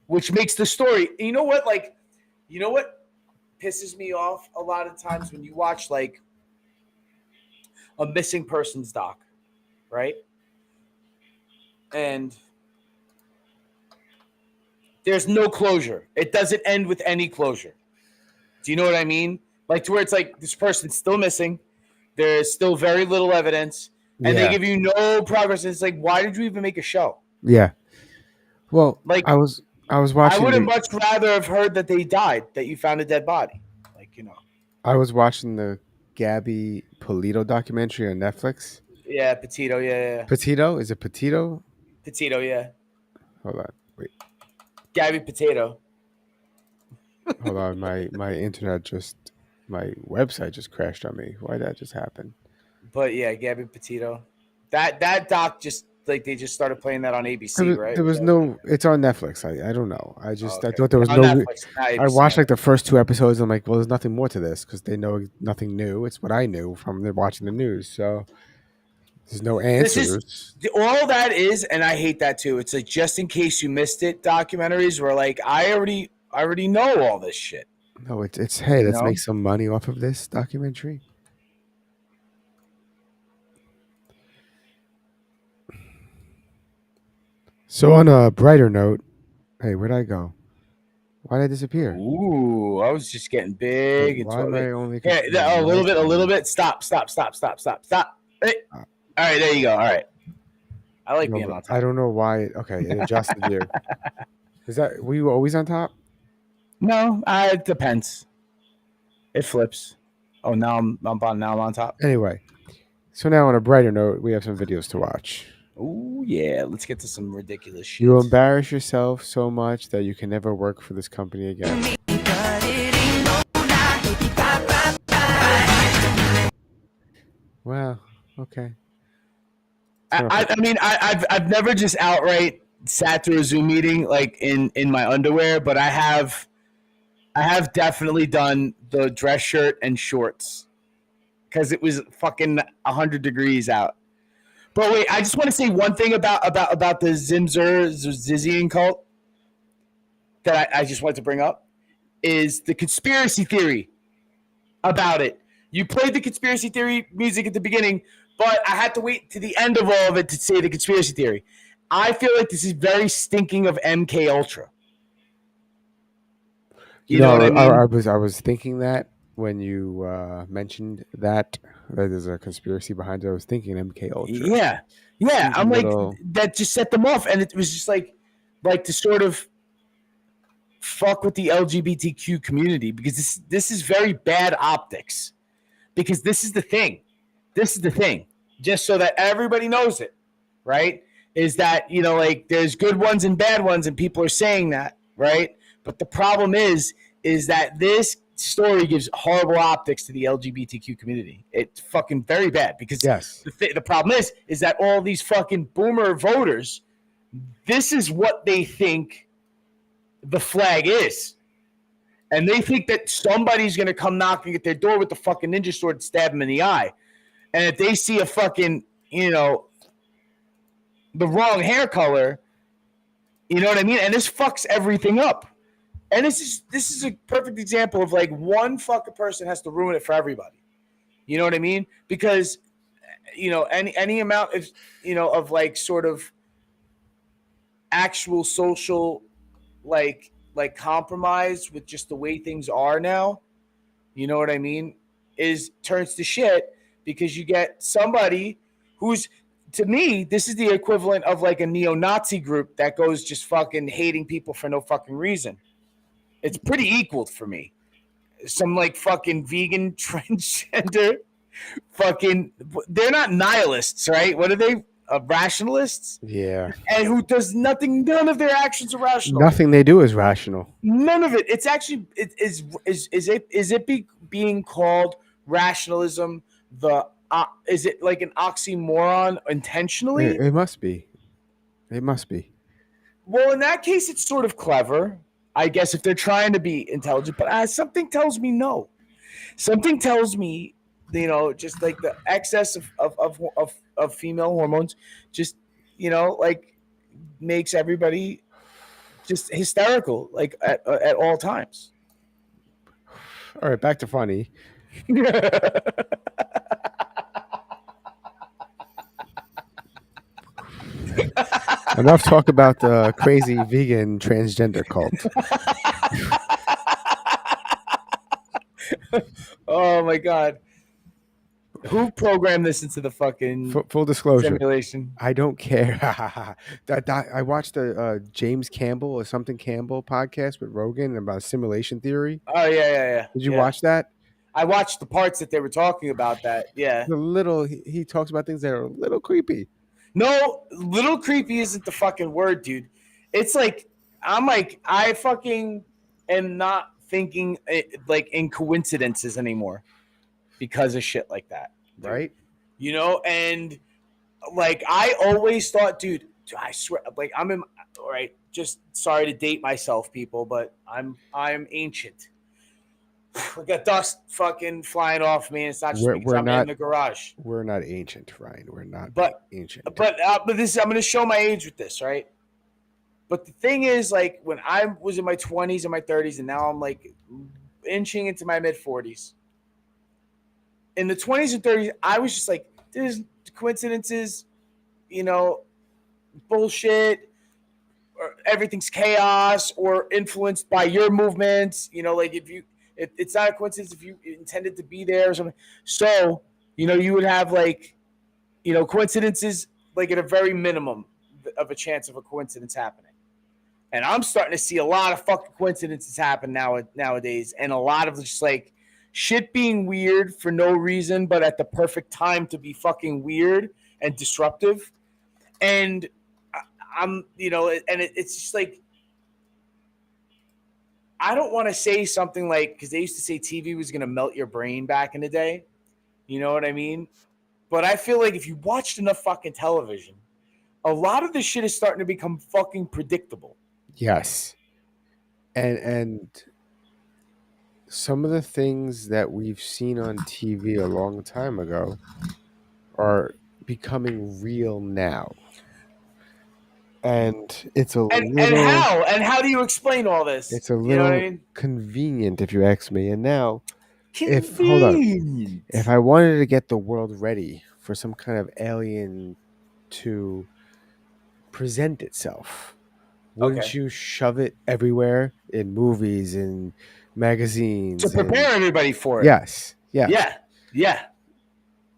Speaker 2: which makes the story. You know what? Like, you know what pisses me off a lot of times when you watch like a missing persons doc, right? And there's no closure. It doesn't end with any closure. Do you know what I mean? Like, to where it's like this person's still missing. There's still very little evidence, and they give you no progress. It's like, why did you even make a show?
Speaker 1: Yeah. Well,
Speaker 2: Like,
Speaker 1: I was watching.
Speaker 2: I would have much rather have heard that they died, that you found a dead body. Like, you know.
Speaker 1: I was watching the Gabby Polito documentary on Netflix.
Speaker 2: Yeah, Petito. Yeah.
Speaker 1: Petito? Is it Petito?
Speaker 2: Petito. Yeah.
Speaker 1: Hold on. Wait.
Speaker 2: Gabby Potato.
Speaker 1: Hold on. My internet my website just crashed on me. Why did that just happen?
Speaker 2: But yeah, Gabby Petito. That doc just like they just started playing that on ABC, right?
Speaker 1: There was no. It's on Netflix. I don't know. I thought there was
Speaker 2: On
Speaker 1: no.
Speaker 2: Netflix, not
Speaker 1: I
Speaker 2: ABC.
Speaker 1: watched like the first 2 episodes. I'm like, well, there's nothing more to this because they know nothing new. It's what I knew from watching the news. So there's no
Speaker 2: This
Speaker 1: answers.
Speaker 2: is all that is, and I hate that too. It's like just in case you missed it, documentaries where like I already know all this shit.
Speaker 1: No, it's hey,
Speaker 2: You
Speaker 1: let's
Speaker 2: know?
Speaker 1: make some money off of this documentary. So on a brighter note, hey, where'd I go? Why did I disappear?
Speaker 2: Ooh, I was just getting big.
Speaker 1: Why am I only?
Speaker 2: Yeah, a little bit. Stop. Hey. All right, there you go. All right. I like being on top.
Speaker 1: I don't know why. Okay, it adjusted you. Is that were you always on top?
Speaker 2: No, it depends. It flips. Oh, now I'm on top.
Speaker 1: Anyway, so now on a brighter note, we have some videos to watch.
Speaker 2: Ooh, yeah. Let's get to some ridiculous shit.
Speaker 1: You embarrass yourself so much that you can never work for this company again. Well, okay.
Speaker 2: I mean, I've never just outright sat through a Zoom meeting like in my underwear, but I have definitely done the dress shirt and shorts because it was fucking 100 degrees out. But wait, I just want to say one thing about the Zizian cult that I just wanted to bring up is the conspiracy theory about it. You played the conspiracy theory music at the beginning, but I had to wait to the end of all of it to say the conspiracy theory. I feel like this is very stinking of MK Ultra. You know what I mean?
Speaker 1: I was thinking that when you mentioned that there's a conspiracy behind it. I was thinking MK Ultra.
Speaker 2: Yeah. I'm like that just set them off, and it was just like to sort of fuck with the LGBTQ community because this is very bad optics. Because this is the thing. Just so that everybody knows it, right? Is that, like there's good ones and bad ones and people are saying that, right? But the problem is that this story gives horrible optics to the LGBTQ community. It's fucking very bad because the problem is that all these fucking boomer voters, this is what they think the flag is. And they think that somebody's going to come knocking at their door with the fucking ninja sword and stab them in the eye. And if they see a fucking, the wrong hair color, you know what I mean? And this fucks everything up. And this is a perfect example of like one fucking person has to ruin it for everybody. You know what I mean? Because, any amount of, of like sort of actual social, like compromise with just the way things are now, you know what I mean, turns to shit because you get somebody who's, to me, this is the equivalent of like a neo-Nazi group that goes just fucking hating people for no fucking reason. It's pretty equal for me. Some like fucking vegan transgender fucking, they're not nihilists, right? What are they? Rationalists?
Speaker 1: Yeah.
Speaker 2: And who does nothing, none of their actions are rational.
Speaker 1: Nothing they do is rational.
Speaker 2: None of it. It's actually is it being called rationalism? Is it like an oxymoron intentionally?
Speaker 1: It must be. It must be.
Speaker 2: Well, in that case, it's sort of clever, I guess, if they're trying to be intelligent. But something tells me no. Something tells me, just like the excess of female hormones, just like makes everybody just hysterical, like at all times.
Speaker 1: All right, back to funny. Enough talk about the crazy vegan transgender cult.
Speaker 2: Oh my god. Who programmed this into the fucking
Speaker 1: full disclosure
Speaker 2: simulation?
Speaker 1: I don't care. I watched a James Campbell or something Campbell podcast with Rogan about simulation theory.
Speaker 2: Oh yeah.
Speaker 1: Did you watch that?
Speaker 2: I watched the parts that they were talking about that. Yeah.
Speaker 1: He talks about things that are a little creepy.
Speaker 2: No, little creepy isn't the fucking word, dude. It's like I fucking am not thinking like in coincidences anymore because of shit like that.
Speaker 1: Dude. Right?
Speaker 2: And like I always thought, dude, I swear, like I'm in. All right, just sorry to date myself, people, but I'm ancient. We got dust fucking flying off me, and it's not just because I'm in the garage.
Speaker 1: We're not ancient, Ryan. We're not ancient.
Speaker 2: But this, I'm going to show my age with this, right? But the thing is, like, when I was in my 20s and my 30s, and now I'm like inching into my mid 40s. In the 20s and 30s, I was just like, there's coincidences, bullshit, or everything's chaos or influenced by your movements. Like it's not a coincidence if you intended to be there or something. So, you would have like, coincidences like at a very minimum of a chance of a coincidence happening. And I'm starting to see a lot of fucking coincidences happen nowadays, and a lot of just like shit being weird for no reason, but at the perfect time to be fucking weird and disruptive. And I'm, it's just like, I don't want to say something like, because they used to say TV was going to melt your brain back in the day. You know what I mean? But I feel like if you watched enough fucking television, a lot of this shit is starting to become fucking predictable.
Speaker 1: Yes. And some of the things that we've seen on TV a long time ago are becoming real now. And it's a little...
Speaker 2: And how do you explain all this?
Speaker 1: It's a little convenient, if you ask me. And now, if I wanted to get the world ready for some kind of alien to present itself, wouldn't you shove it everywhere in movies and magazines
Speaker 2: to prepare everybody for it?
Speaker 1: Yes.
Speaker 2: Yeah.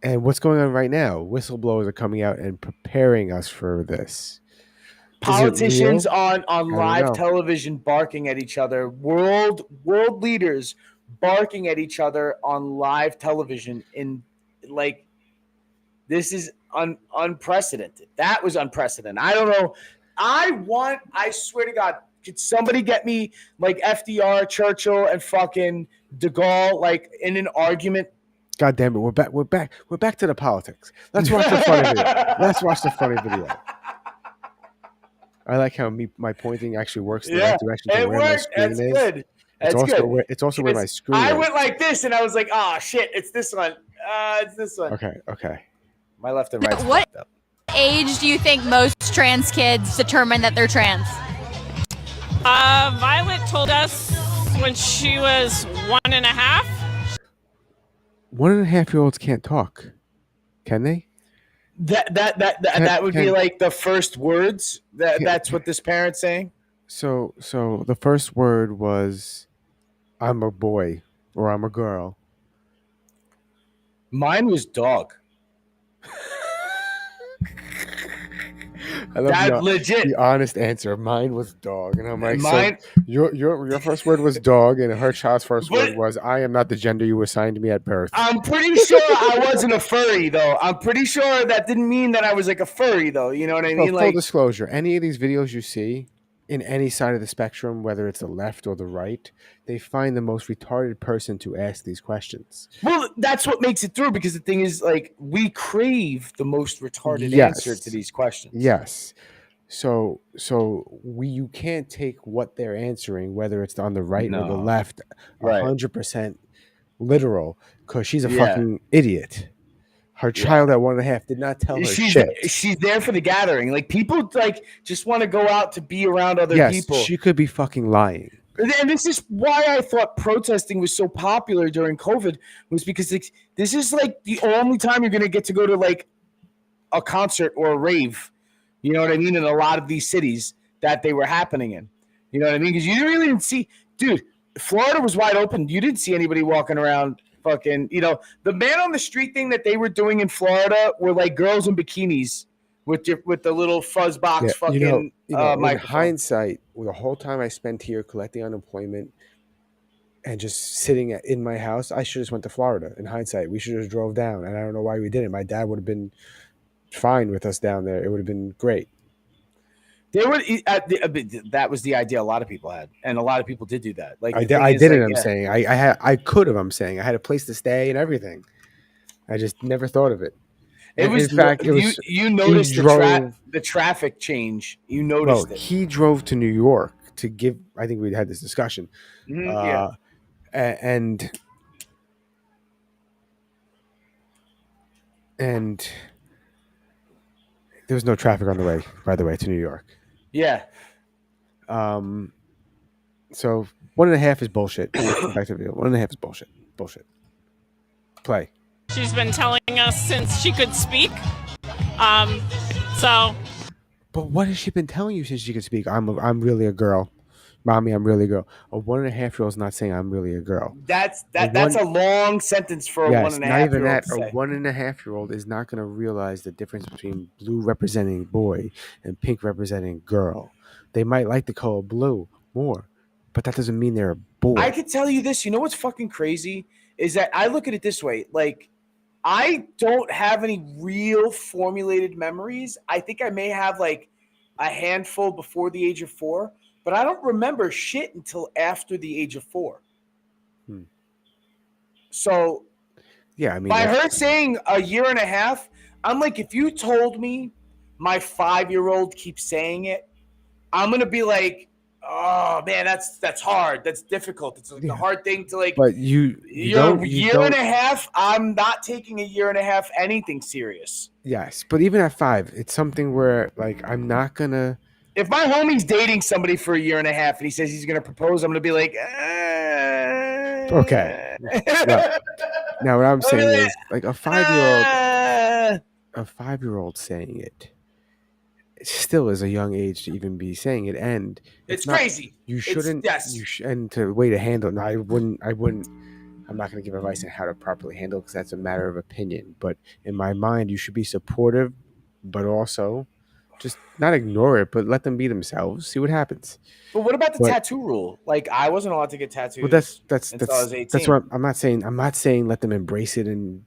Speaker 1: And what's going on right now? Whistleblowers are coming out and preparing us for this.
Speaker 2: Politicians on live television barking at each other. World leaders barking at each other on live television. In like, this is unprecedented. That was unprecedented. I don't know. I swear to God, could somebody get me like FDR, Churchill, and fucking De Gaulle like in an argument?
Speaker 1: God damn it, we're back to the politics. Let's watch the funny video. I like how my pointing actually works in the right direction to where my screen is.
Speaker 2: Good.
Speaker 1: It's also where my screen is.
Speaker 2: I went like this, and I was like, "Oh shit, it's this one. It's this one."
Speaker 1: Okay.
Speaker 2: My left and right.
Speaker 19: What age do you think most trans kids determine that they're trans?
Speaker 20: Violet told us when she was 1.5.
Speaker 1: 1.5-year-olds can't talk, can they?
Speaker 2: That would be like the first words. That's what this parent's saying.
Speaker 1: So the first word was, "I'm a boy" or "I'm a girl."
Speaker 2: Mine was dog.
Speaker 1: I love
Speaker 2: That's legit.
Speaker 1: The honest answer. Mine was dog, and I'm like, so your first word was dog, and her child's first word was, "I am not the gender you assigned me at birth."
Speaker 2: I'm pretty sure I wasn't a furry, though. I'm pretty sure that didn't mean that I was like a furry, though. You know what I mean?
Speaker 1: Full disclosure: any of these videos you see in any side of the spectrum, whether it's the left or the right, they find the most retarded person to ask these questions.
Speaker 2: Well, that's what makes it through, because the thing is, like, we crave the most retarded answer to these questions.
Speaker 1: Yes. So you can't take what they're answering, whether it's on the right or the left, 100% literal, because she's a fucking idiot. Her child at 1.5 did not tell her shit.
Speaker 2: She's there for the gathering. Like, people like just want to go out to be around other people.
Speaker 1: She could be fucking lying.
Speaker 2: And this is why I thought protesting was so popular during COVID, was because this is like the only time you're going to get to go to like a concert or a rave. You know what I mean? In a lot of these cities that they were happening in. You know what I mean? Because you really didn't see, dude, Florida was wide open. You didn't see anybody walking around fucking, the man on the street thing that they were doing in Florida were like girls in bikinis with the little fuzz box fucking
Speaker 1: in hindsight, the whole time I spent here collecting unemployment and just sitting in my house, I should have just went to Florida. In hindsight, we should have just drove down, and I don't know why we didn't. My dad would have been fine with us down there. It would have been great.
Speaker 2: That was the idea a lot of people had, and a lot of people did do that. Like
Speaker 1: I did it. I'm saying I could have. I'm saying I had a place to stay and everything. I just never thought of it.
Speaker 2: It was.
Speaker 1: In fact, it was.
Speaker 2: You noticed the traffic change. You noticed it.
Speaker 1: He drove to New York to give. I think we had this discussion.
Speaker 2: Yeah.
Speaker 1: And there was no traffic on the way. By the way, to New York.
Speaker 2: Yeah.
Speaker 1: So 1.5 is bullshit. Back to the video. 1.5 is bullshit. Bullshit. Play.
Speaker 20: She's been telling us since she could speak. So.
Speaker 1: But what has she been telling you since she could speak? I'm really a girl, mommy. I'm really a girl. A 1.5-year-old is not saying I'm really a girl.
Speaker 2: That's a long sentence for a 1.5-year-old.
Speaker 1: Not even that.
Speaker 2: To say.
Speaker 1: A 1.5-year-old is not going to realize the difference between blue representing boy and pink representing girl. They might like the color blue more, but that doesn't mean they're a boy.
Speaker 2: I could tell you this. You know what's fucking crazy is that I look at it this way. Like, I don't have any real formulated memories. I think I may have like a handful before the age of 4, but I don't remember shit until after the age of 4. So,
Speaker 1: yeah, I mean,
Speaker 2: by her saying a 1.5 years, I'm like, if you told me my 5-year-old keeps saying it, I'm gonna be like, oh man, that's hard. That's difficult. It's like a hard thing to like.
Speaker 1: But you don't.
Speaker 2: Year and a half. I'm not taking a 1.5 years anything serious.
Speaker 1: Yes, but even at 5, it's something where like I'm not gonna.
Speaker 2: If my homie's dating somebody for a 1.5 years and he says he's gonna propose, I'm gonna be like,
Speaker 1: okay. Now what I'm saying is like a 5-year-old saying it. It still is a young age to even be saying it, and
Speaker 2: it's crazy.
Speaker 1: You shouldn't. And to way to handle. No, I wouldn't. I'm not going to give advice on how to properly handle because that's a matter of opinion. But in my mind, you should be supportive, but also just not ignore it, but let them be themselves. See what happens.
Speaker 2: But what about the tattoo rule? Like, I wasn't allowed to get tattoos.
Speaker 1: Well, that's
Speaker 2: until I was 18.
Speaker 1: That's what I'm not saying. I'm not saying let them embrace it and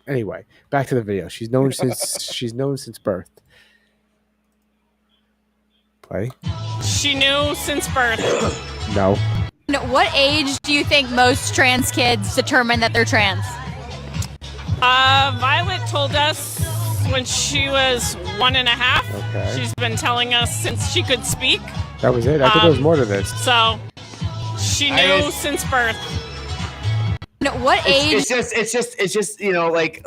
Speaker 1: anyway. Back to the video. She's known since birth. Play.
Speaker 20: She knew since birth.
Speaker 1: No.
Speaker 19: What age do you think most trans kids determine that they're trans?
Speaker 20: Violet told us when she was 1.5.
Speaker 1: Okay.
Speaker 20: She's been telling us since she could speak.
Speaker 1: That was it. I think there was more to this.
Speaker 20: So she knew since birth.
Speaker 19: What age?
Speaker 2: It's just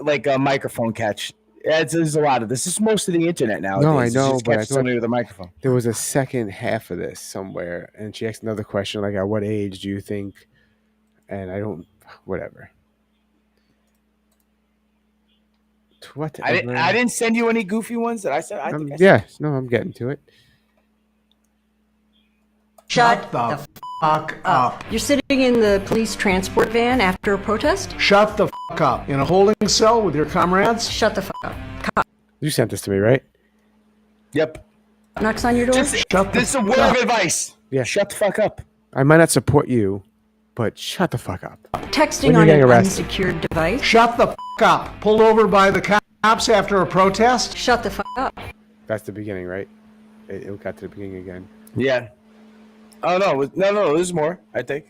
Speaker 2: like a microphone catch. There's a lot of this. This is most of the internet now.
Speaker 1: No, I know, but I thought
Speaker 2: somebody with a microphone.
Speaker 1: There was a second half of this somewhere, and she asked another question like, "At what age do you think?" And I don't, whatever.
Speaker 2: Whatever. I didn't send you any goofy ones that I said. I think I
Speaker 1: yeah, no, I'm getting to it.
Speaker 21: Shut the fuck up. You're sitting in the police transport van after a protest?
Speaker 22: Shut the fuck up. In a holding cell with your comrades?
Speaker 21: Shut the fuck up.
Speaker 1: You sent this to me, right?
Speaker 2: Yep.
Speaker 21: Knocks on your door?
Speaker 2: This is a word of advice.
Speaker 1: Yeah.
Speaker 2: Shut the fuck up.
Speaker 1: I might not support you, but shut the fuck up.
Speaker 21: Texting on an unsecured device?
Speaker 22: Shut the fuck up. Pulled over by the cops after a protest?
Speaker 21: Shut the fuck up.
Speaker 1: That's the beginning, right? It got to the beginning again.
Speaker 2: Yeah. Oh, no, there's more, I think.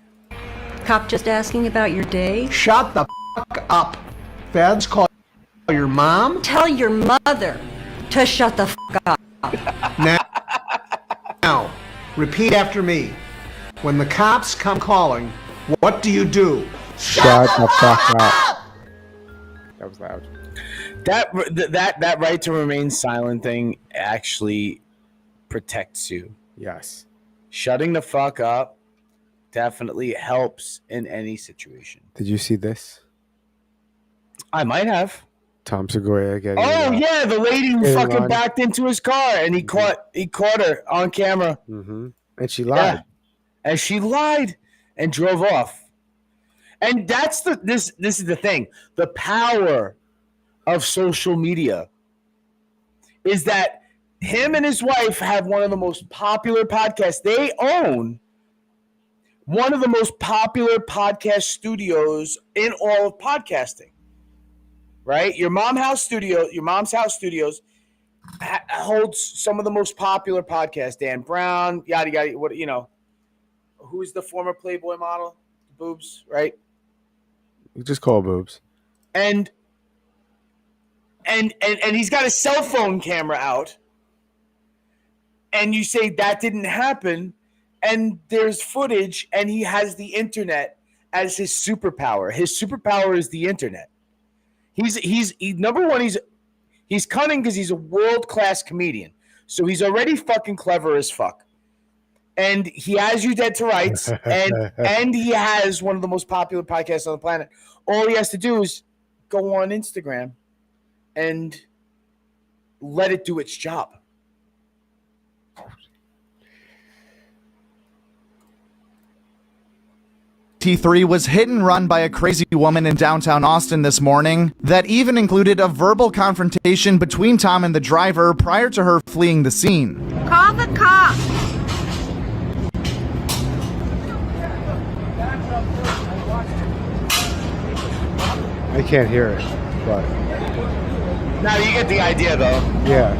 Speaker 21: Cop just asking about your day?
Speaker 22: Shut the fuck up. Feds call your mom?
Speaker 21: Tell your mother to shut the fuck up.
Speaker 22: Now, repeat after me. When the cops come calling, what do you do?
Speaker 1: Shut the fuck up. That was loud.
Speaker 2: That right to remain silent thing actually protects you.
Speaker 1: Yes.
Speaker 2: Shutting the fuck up definitely helps in any situation.
Speaker 1: Did you see this?
Speaker 2: I might have.
Speaker 1: Tom Segura getting.
Speaker 2: Oh yeah, the lady who fucking backed into his car and he caught her on camera.
Speaker 1: Mm-hmm. And she lied.
Speaker 2: Yeah. And she lied and drove off. And that's this is the thing. The power of social media is that him and his wife have one of the most popular podcasts. They own one of the most popular podcast studios in all of podcasting. Right? Your mom's house studios holds some of the most popular podcasts. Dan Brown, yada yada. What who's the former Playboy model? Boobs, right?
Speaker 1: You just call boobs.
Speaker 2: And and he's got his cell phone camera out, and you say that didn't happen, and there's footage, and he has the internet as his superpower. His superpower is the internet. He's number one. He's cunning because he's a world-class comedian. So he's already fucking clever as fuck. And he has You Dead to Rights, and he has one of the most popular podcasts on the planet. All he has to do is go on Instagram and let it do its job.
Speaker 3: T3 was hit and run by a crazy woman in downtown Austin this morning that even included a verbal confrontation between Tom and the driver prior to her fleeing the scene.
Speaker 5: Call the cops.
Speaker 1: I can't hear it, but
Speaker 2: now you get the idea, though.
Speaker 1: Yeah.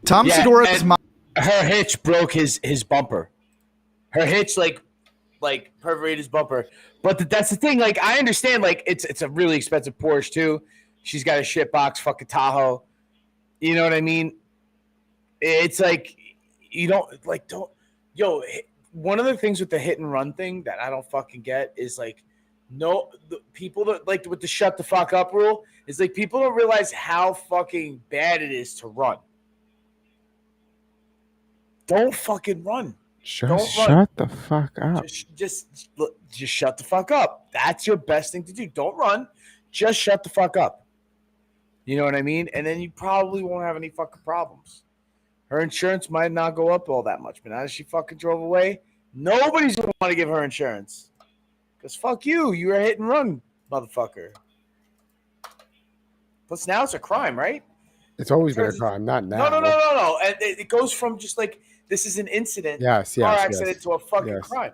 Speaker 3: Tom Segura's mom.
Speaker 2: Her hitch broke his bumper. Her hitch like perforated his bumper. But that's the thing. Like, I understand. Like, it's a really expensive Porsche too. She's got a shitbox fucking Tahoe. You know what I mean? It's like yo. One of the things with the hit and run thing that I don't fucking get is like, the people that like with the shut the fuck up rule is like people don't realize how fucking bad it is to run. Don't fucking run.
Speaker 1: Just shut the fuck up.
Speaker 2: Just shut the fuck up. That's your best thing to do. Don't run. Just shut the fuck up. You know what I mean? And then you probably won't have any fucking problems. Her insurance might not go up all that much, but now that she fucking drove away, nobody's gonna want to give her insurance. Because fuck you. You're a hit and run, motherfucker. Plus now it's a crime, right?
Speaker 1: It's always been a crime, not now.
Speaker 2: No. And it goes from just like, this is an incident, car accident, to a fucking crime.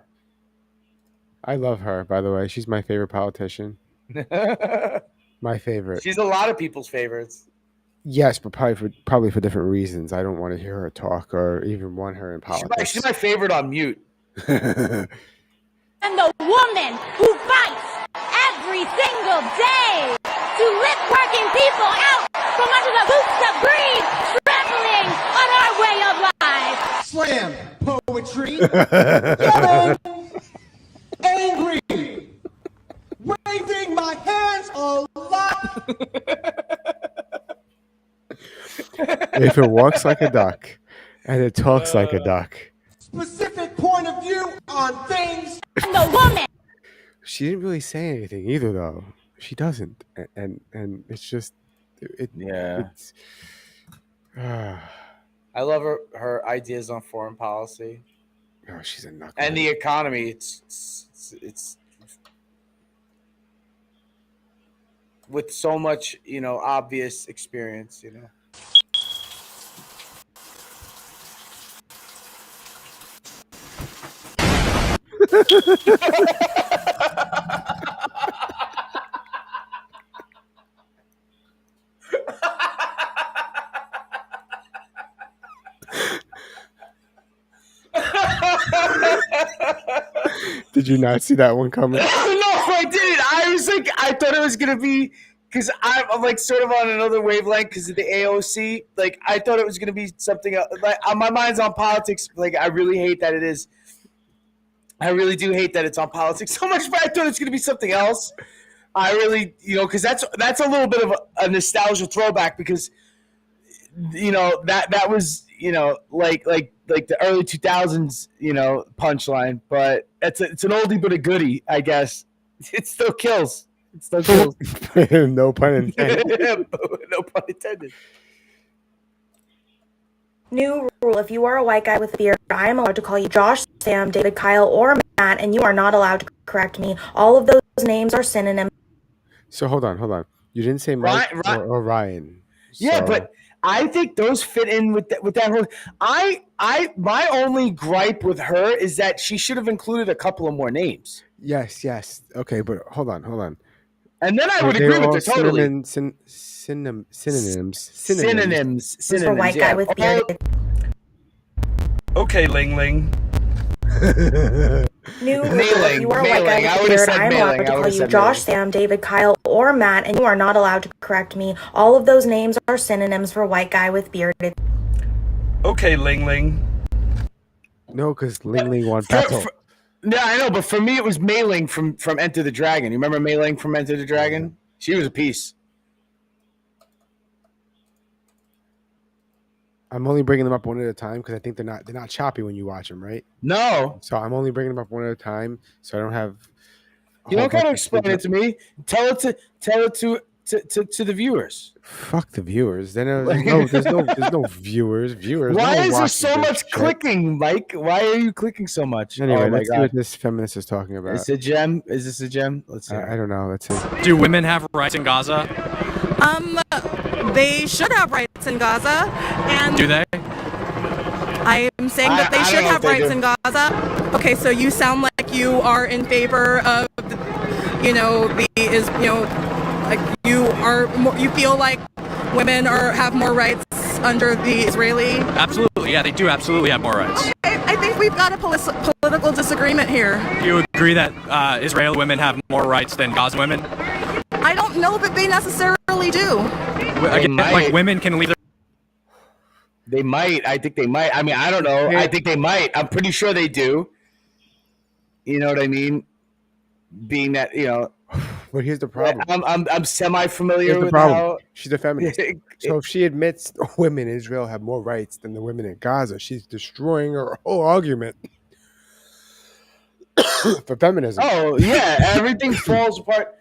Speaker 1: I love her, by the way. She's my favorite politician. My favorite.
Speaker 2: She's a lot of people's favorites.
Speaker 1: Yes, but probably for different reasons. I don't want to hear her talk or even want her in politics.
Speaker 2: She's my favorite on mute.
Speaker 5: And the woman who fights every single day to lift working people out from under the boots of greed, trampling on our way of life.
Speaker 22: Slam poetry. Yelling. Angry. Waving my hands a lot.
Speaker 1: If it walks like a duck and it talks like a duck.
Speaker 22: Specific point of view on things.
Speaker 5: And the woman.
Speaker 1: She didn't really say anything either, though. She doesn't, and it's just, it's.
Speaker 2: I love her ideas on foreign policy.
Speaker 1: Oh, she's a knucklehead.
Speaker 2: And the economy. It's with so much, obvious experience,
Speaker 1: Did you not see that one coming?
Speaker 2: No, I didn't. I thought it was gonna be, because I'm like sort of on another wavelength because of the AOC. Like, I thought it was gonna be something else. Like, my mind's on politics. Like, I really hate that it is. I really do hate that it's on politics so much, but I thought it's gonna be something else. I really, because that's a little bit of a nostalgia throwback, because that was like the early 2000s punchline, but it's an oldie but a goodie, I guess. It still kills.
Speaker 1: No pun intended.
Speaker 2: No pun intended.
Speaker 23: New rule: if you are a white guy with a beard, I am allowed to call you Josh, Sam, David, Kyle, or Matt, and you are not allowed to correct me. All of those names are synonyms.
Speaker 1: So hold on. You didn't say Mike or Ryan.
Speaker 2: Yeah, but I think those fit in with that whole. My only gripe with her is that she should have included a couple of more names.
Speaker 1: Yes. Okay, but hold on.
Speaker 2: And then I would agree with her totally.
Speaker 1: Synonyms.
Speaker 23: For white guy with beard.
Speaker 2: Okay, Ling Ling.
Speaker 23: New rule, if you are a white guy with a beard, I am allowed to call you Josh, Sam, David, Kyle, or Matt, and you are not allowed to correct me. All of those names are synonyms for white guy with beard.
Speaker 2: Okay, Ling Ling.
Speaker 1: No, because Ling Ling won battle.
Speaker 2: No, I know, but for me, it was Mei Ling from Enter the Dragon. You remember Mei Ling from Enter the Dragon? She was a piece.
Speaker 1: I'm only bringing them up one at a time because I think they're not choppy when you watch them, right?
Speaker 2: No.
Speaker 1: So I'm only bringing them up one at a time, so I don't have.
Speaker 2: You don't gotta explain it to me. Tell it to the viewers.
Speaker 1: Fuck the viewers. Then there's no viewers.
Speaker 2: Why is there so much clicking, Mike? Why are you clicking so much?
Speaker 1: Anyway, let's see what this feminist is talking about.
Speaker 2: Is it a gem? Is this a gem? Let's see.
Speaker 1: I don't know. Let's see.
Speaker 4: Do women have rights in Gaza?
Speaker 12: They should have rights in Gaza, and
Speaker 4: Do they?
Speaker 12: I am saying that they should have rights in Gaza. Okay, so you sound like you are in favor of, you feel like women have more rights under the Israeli.
Speaker 4: Absolutely, yeah, they do absolutely have more rights.
Speaker 12: Okay, I think we've got a political disagreement here.
Speaker 4: Do you agree that Israeli women have more rights than Gaza women?
Speaker 12: I don't know that they necessarily do.
Speaker 4: Again, like women can leave their.
Speaker 2: They might. I think they might. I mean, I don't know. I think they might. I'm pretty sure they do. You know what I mean? Being that,
Speaker 1: But here's the problem.
Speaker 2: I'm semi-familiar with
Speaker 1: how she's a feminist. So if she admits women in Israel have more rights than the women in Gaza, she's destroying her whole argument for feminism.
Speaker 2: Oh yeah, everything falls apart.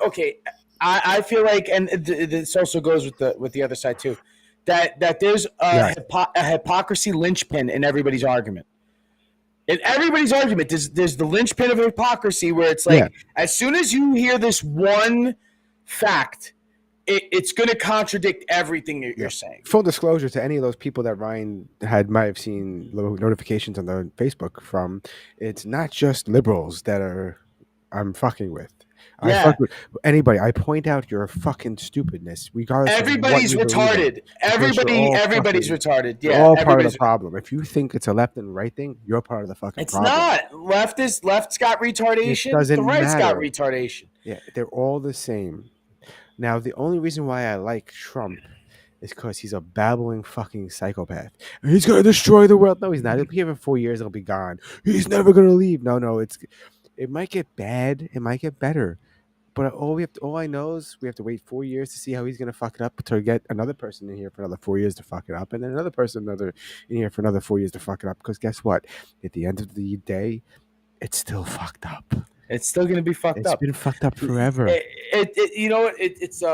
Speaker 2: Okay, I feel like, and this also goes with the other side too, that there's a hypocrisy linchpin in everybody's argument. In everybody's argument, there's the linchpin of hypocrisy where it's like, as soon as you hear this one fact, it's going to contradict everything that you're saying.
Speaker 1: Full disclosure to any of those people that Ryan might have seen notifications on the Facebook from, it's not just liberals that I'm fucking with. I fuck with anybody. I point out your fucking stupidness. Regardless,
Speaker 2: everybody's retarded. Everybody's retarded. Yeah,
Speaker 1: you're all part of the problem. If you think it's a left and right thing, you're part of the fucking problem.
Speaker 2: It's not. Left's got retardation. The right's got retardation.
Speaker 1: Yeah, they're all the same. Now, the only reason why I like Trump is because he's a babbling fucking psychopath. He's gonna destroy the world. No, he's not. He'll be here for 4 years. He'll be gone. He's never gonna leave. No. It might get bad. It might get better. But all I know is we have to wait 4 years to see how he's going to fuck it up, to get another person in here for another 4 years to fuck it up, and then another person in here for another 4 years to fuck it up. Because guess what? At the end of the day, it's still fucked up.
Speaker 2: It's still going to be fucked up.
Speaker 1: It's been fucked up forever.
Speaker 2: It's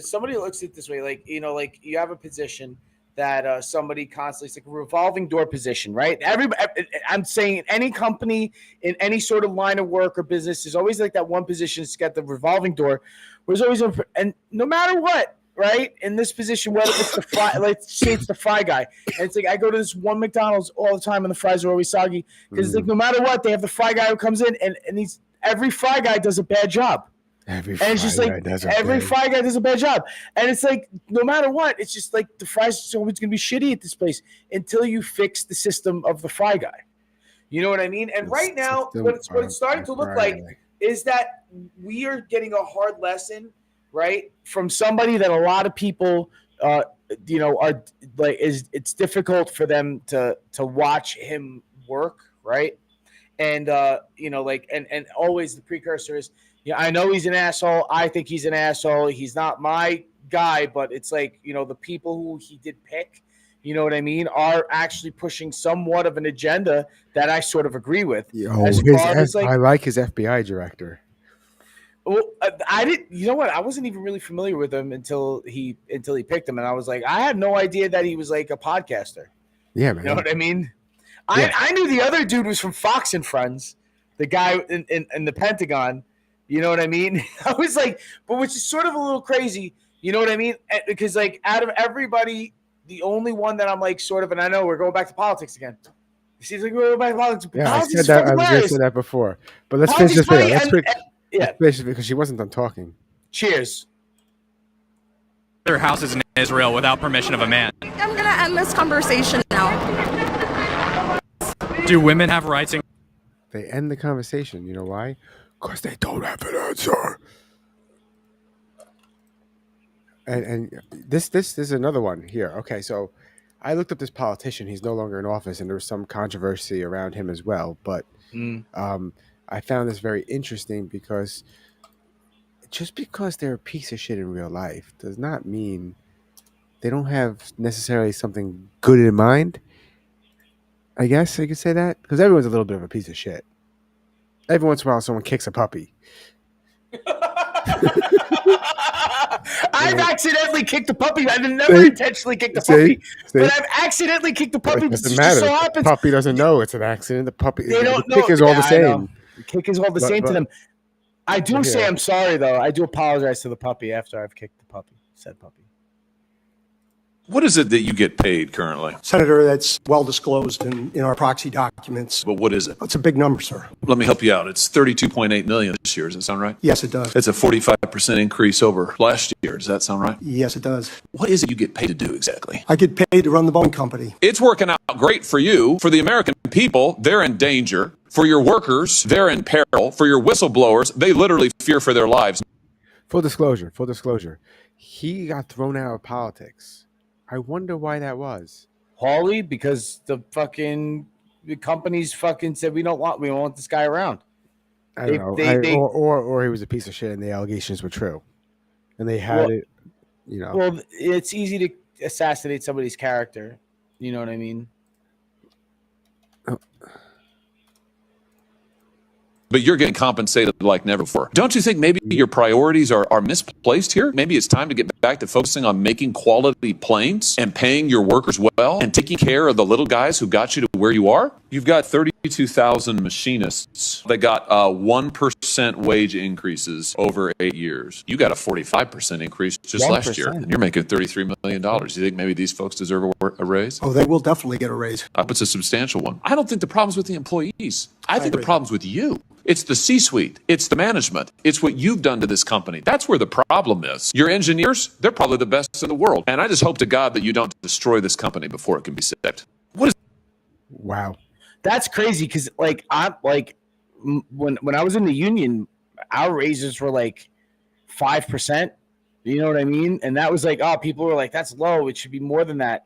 Speaker 2: somebody looks at it this way, like you have a position that somebody constantly, it's like a revolving door position, right? I'm saying any company in any sort of line of work or business, there's always like that one position that's got the revolving door. There's always and no matter what, right? In this position, whether it's the fry, let's say it's the fry guy, and it's like I go to this one McDonald's all the time, and the fries are always soggy because it's like no matter what, they have the fry guy who comes in, and every fry guy does a bad job. Every fry guy does a bad job. And it's like, no matter what, it's just like the fries are always going to be shitty at this place until you fix the system of the fry guy. You know what I mean? And right now, what it's starting to look like is that we are getting a hard lesson, right, from somebody that a lot of people, are like, it's difficult for them to watch him work, right? And, and always the precursor is, yeah, I know he's an asshole. I think he's an asshole. He's not my guy, but it's like, the people who he did pick, you know what I mean, are actually pushing somewhat of an agenda that I sort of agree with.
Speaker 1: I like his FBI director.
Speaker 2: Well, I didn't. You know what? I wasn't even really familiar with him until he picked him, and I was like, I had no idea that he was like a podcaster.
Speaker 1: Yeah, man.
Speaker 2: You know what I mean?
Speaker 1: Yeah.
Speaker 2: I knew the other dude was from Fox and Friends, the guy in the Pentagon. You know what I mean? I was like, but which is sort of a little crazy. You know what I mean? Because like out of everybody, the only one that I'm like sort of, and I know we're going back to politics again. It seems like we're going back to politics.
Speaker 1: Yeah,
Speaker 2: politics
Speaker 1: I said that. I was going to say that before, but let's finish this video. Let's finish it because she wasn't done talking.
Speaker 2: Cheers.
Speaker 4: Their houses in Israel without permission of a man.
Speaker 12: I'm going to end this conversation now.
Speaker 4: Do women have rights in
Speaker 1: They end the conversation. You know why? Because they don't have an answer. And this is another one here. Okay, so I looked up this politician. He's no longer in office, and there was some controversy around him as well. But I found this very interesting because just because they're a piece of shit in real life does not mean they don't have necessarily something good in mind. I guess I could say that because everyone's a little bit of a piece of shit. Every once in a while, someone kicks a puppy.
Speaker 2: I've accidentally kicked a puppy. I've never intentionally kicked a puppy, but I've accidentally kicked a puppy.
Speaker 1: It doesn't
Speaker 2: It
Speaker 1: matter.
Speaker 2: just so
Speaker 1: The
Speaker 2: happens.
Speaker 1: puppy doesn't know it's an accident. The puppy,
Speaker 2: They don't
Speaker 1: the kick
Speaker 2: know.
Speaker 1: is all the
Speaker 2: Yeah, I know.
Speaker 1: same.
Speaker 2: The kick is all the same to them. I do
Speaker 1: But
Speaker 2: say
Speaker 1: here.
Speaker 2: I'm sorry though. I do apologize to the puppy after I've kicked the puppy. Said puppy.
Speaker 6: What is it that you get paid currently?
Speaker 8: Senator, that's well disclosed in our proxy documents.
Speaker 6: But what is it?
Speaker 8: It's a big number, sir.
Speaker 6: Let me help you out. It's $32.8 million this year. Does that sound right?
Speaker 8: Yes, it does.
Speaker 6: That's a 45% increase over last year. Does that sound right?
Speaker 8: Yes, it does.
Speaker 6: What is it you get paid to do exactly?
Speaker 8: I get paid to run the Boeing company.
Speaker 6: It's working out great for you. For the American people, they're in danger. For your workers, they're in peril. For your whistleblowers, they literally fear for their lives.
Speaker 1: Full disclosure. He got thrown out of politics. I wonder why that was.
Speaker 2: Hawley, because the companies said we don't want this guy around.
Speaker 1: I don't know. Or he was a piece of shit and the allegations were true. And they had it, you know.
Speaker 2: Well, it's easy to assassinate somebody's character. You know what I mean?
Speaker 6: But you're getting compensated like never before. Don't you think maybe your priorities are misplaced here? Maybe it's time to get back to focusing on making quality planes and paying your workers well and taking care of the little guys who got you to where you are? You've got 32,000 machinists that got 1% wage increases over 8 years. You got a 45% increase just last year. And you're making $33 million. You think maybe these folks deserve a raise?
Speaker 8: Oh, they will definitely get a raise.
Speaker 6: It's a substantial one. I don't think the problem's with the employees. I think the problem's with you. It's the C-suite. It's the management. It's what you've done to this company. That's where the problem is. Your engineers, they're probably the best in the world. And I just hope to God that you don't destroy this company before it can be saved.
Speaker 1: Wow.
Speaker 2: That's crazy because when I was in the union, our raises were like 5%. You know what I mean? And that was like, people were like, that's low. It should be more than that.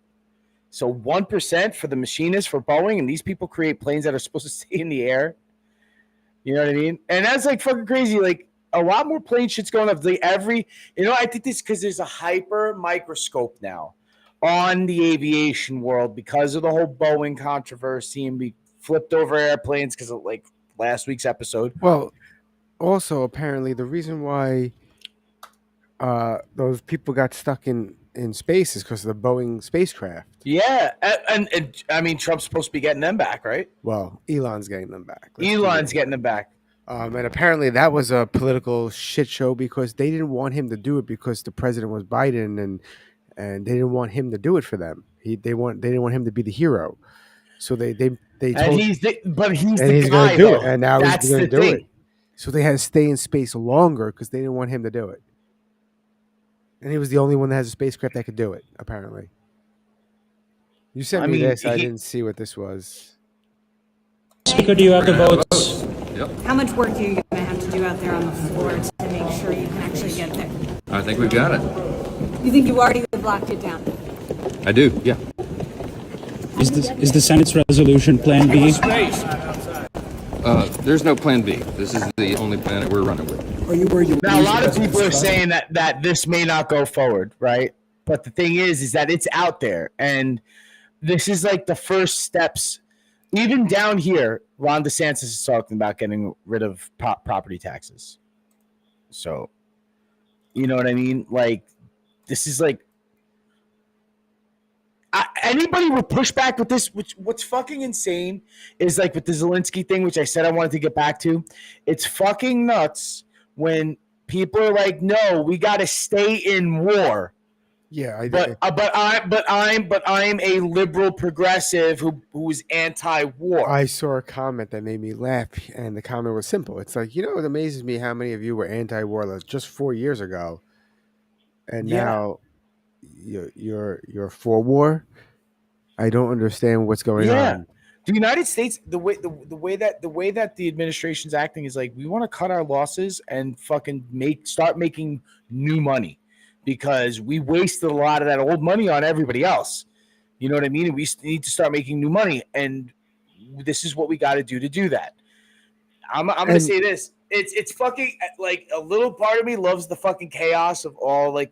Speaker 2: So 1% for the machinists for Boeing, and these people create planes that are supposed to stay in the air. You know what I mean? And that's like fucking crazy. Like a lot more plane shit's going up. Like I think this because there's a hyper microscope now on the aviation world because of the whole Boeing controversy, and we flipped over airplanes because of like last week's episode.
Speaker 1: Well, also apparently the reason why those people got stuck in space is because of the Boeing spacecraft.
Speaker 2: Yeah, and I mean Trump's supposed to be getting them back, right?
Speaker 1: Well, Elon's getting them back.
Speaker 2: Elon's getting them back.
Speaker 1: And apparently that was a political shit show because they didn't want him to do it because the president was Biden and they didn't want him to do it for them. They didn't want him to be the hero. So they told
Speaker 2: he's the
Speaker 1: guy
Speaker 2: going to
Speaker 1: do it, and now he's going to do
Speaker 2: thing.
Speaker 1: it. So they had to stay in space longer because they didn't want him to do it. And he was the only one that has a spacecraft that could do it, apparently. You sent me this. I didn't see what this was.
Speaker 9: Speaker, do you have the votes?
Speaker 24: Yep. How much work are you going to have to do out there on the floor to make sure you can actually get there?
Speaker 25: I think we've got it.
Speaker 24: You think you already blocked it down?
Speaker 25: I do, yeah.
Speaker 9: Is the Senate's resolution Plan B?
Speaker 25: There's no Plan B. This is the only plan that we're running with.
Speaker 8: Are you worried?
Speaker 2: Now, a lot of people are saying that this may not go forward, right? But the thing is that it's out there, and this is like the first steps. Even down here, Ron DeSantis is talking about getting rid of property taxes. So, you know what I mean? Like, this is like anybody would push back with this. What's fucking insane is like with the Zelensky thing, which I said I wanted to get back to. It's fucking nuts when people are like, "No, we got to stay in war."
Speaker 1: Yeah,
Speaker 2: I'm a liberal progressive who's anti-war.
Speaker 1: I saw a comment that made me laugh, and the comment was simple. It's like, it amazes me how many of you were anti-war just 4 years ago, and now you're for war. I don't understand what's going on.
Speaker 2: The United States, the way that the administration's acting is like, we want to cut our losses and fucking start making new money, because we wasted a lot of that old money on everybody else. You know what I mean? And we need to start making new money, and this is what we got to do that. I'm gonna say this. It's fucking like, a little part of me loves the fucking chaos of all the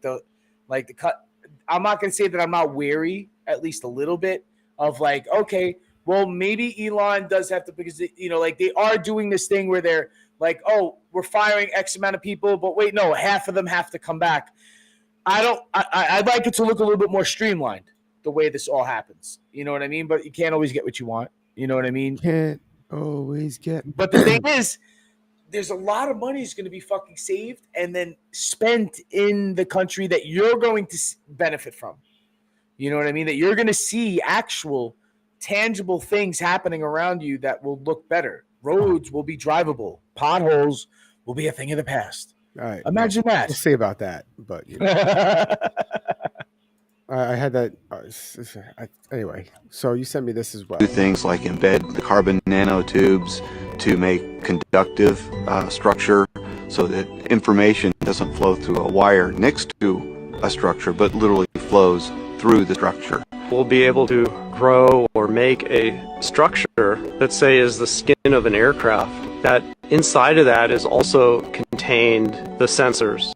Speaker 2: cut. I'm not gonna say that I'm not wary, at least a little bit, of like, okay, well, maybe Elon does have to, because they are doing this thing where they're like, oh, we're firing X amount of people, but wait, no, half of them have to come back. I'd like it to look a little bit more streamlined, the way this all happens. You know what I mean? But you can't always get what you want. You know what I mean?
Speaker 1: Can't always get.
Speaker 2: But the thing is, there's a lot of money is going to be fucking saved and then spent in the country that you're going to benefit from. You know what I mean? That you're going to see actual, tangible things happening around you that will look better. Roads will be drivable. Potholes will be a thing of the past.
Speaker 1: All right.
Speaker 2: Imagine that.
Speaker 1: We'll see about that. But I had that. Anyway, so you sent me this as well.
Speaker 10: Do things like embed the carbon nanotubes to make conductive structure, so that information doesn't flow through a wire next to a structure, but literally flows through the structure.
Speaker 13: We'll be able to grow or make a structure that, say, is the skin of an aircraft, that inside of that is also contained the sensors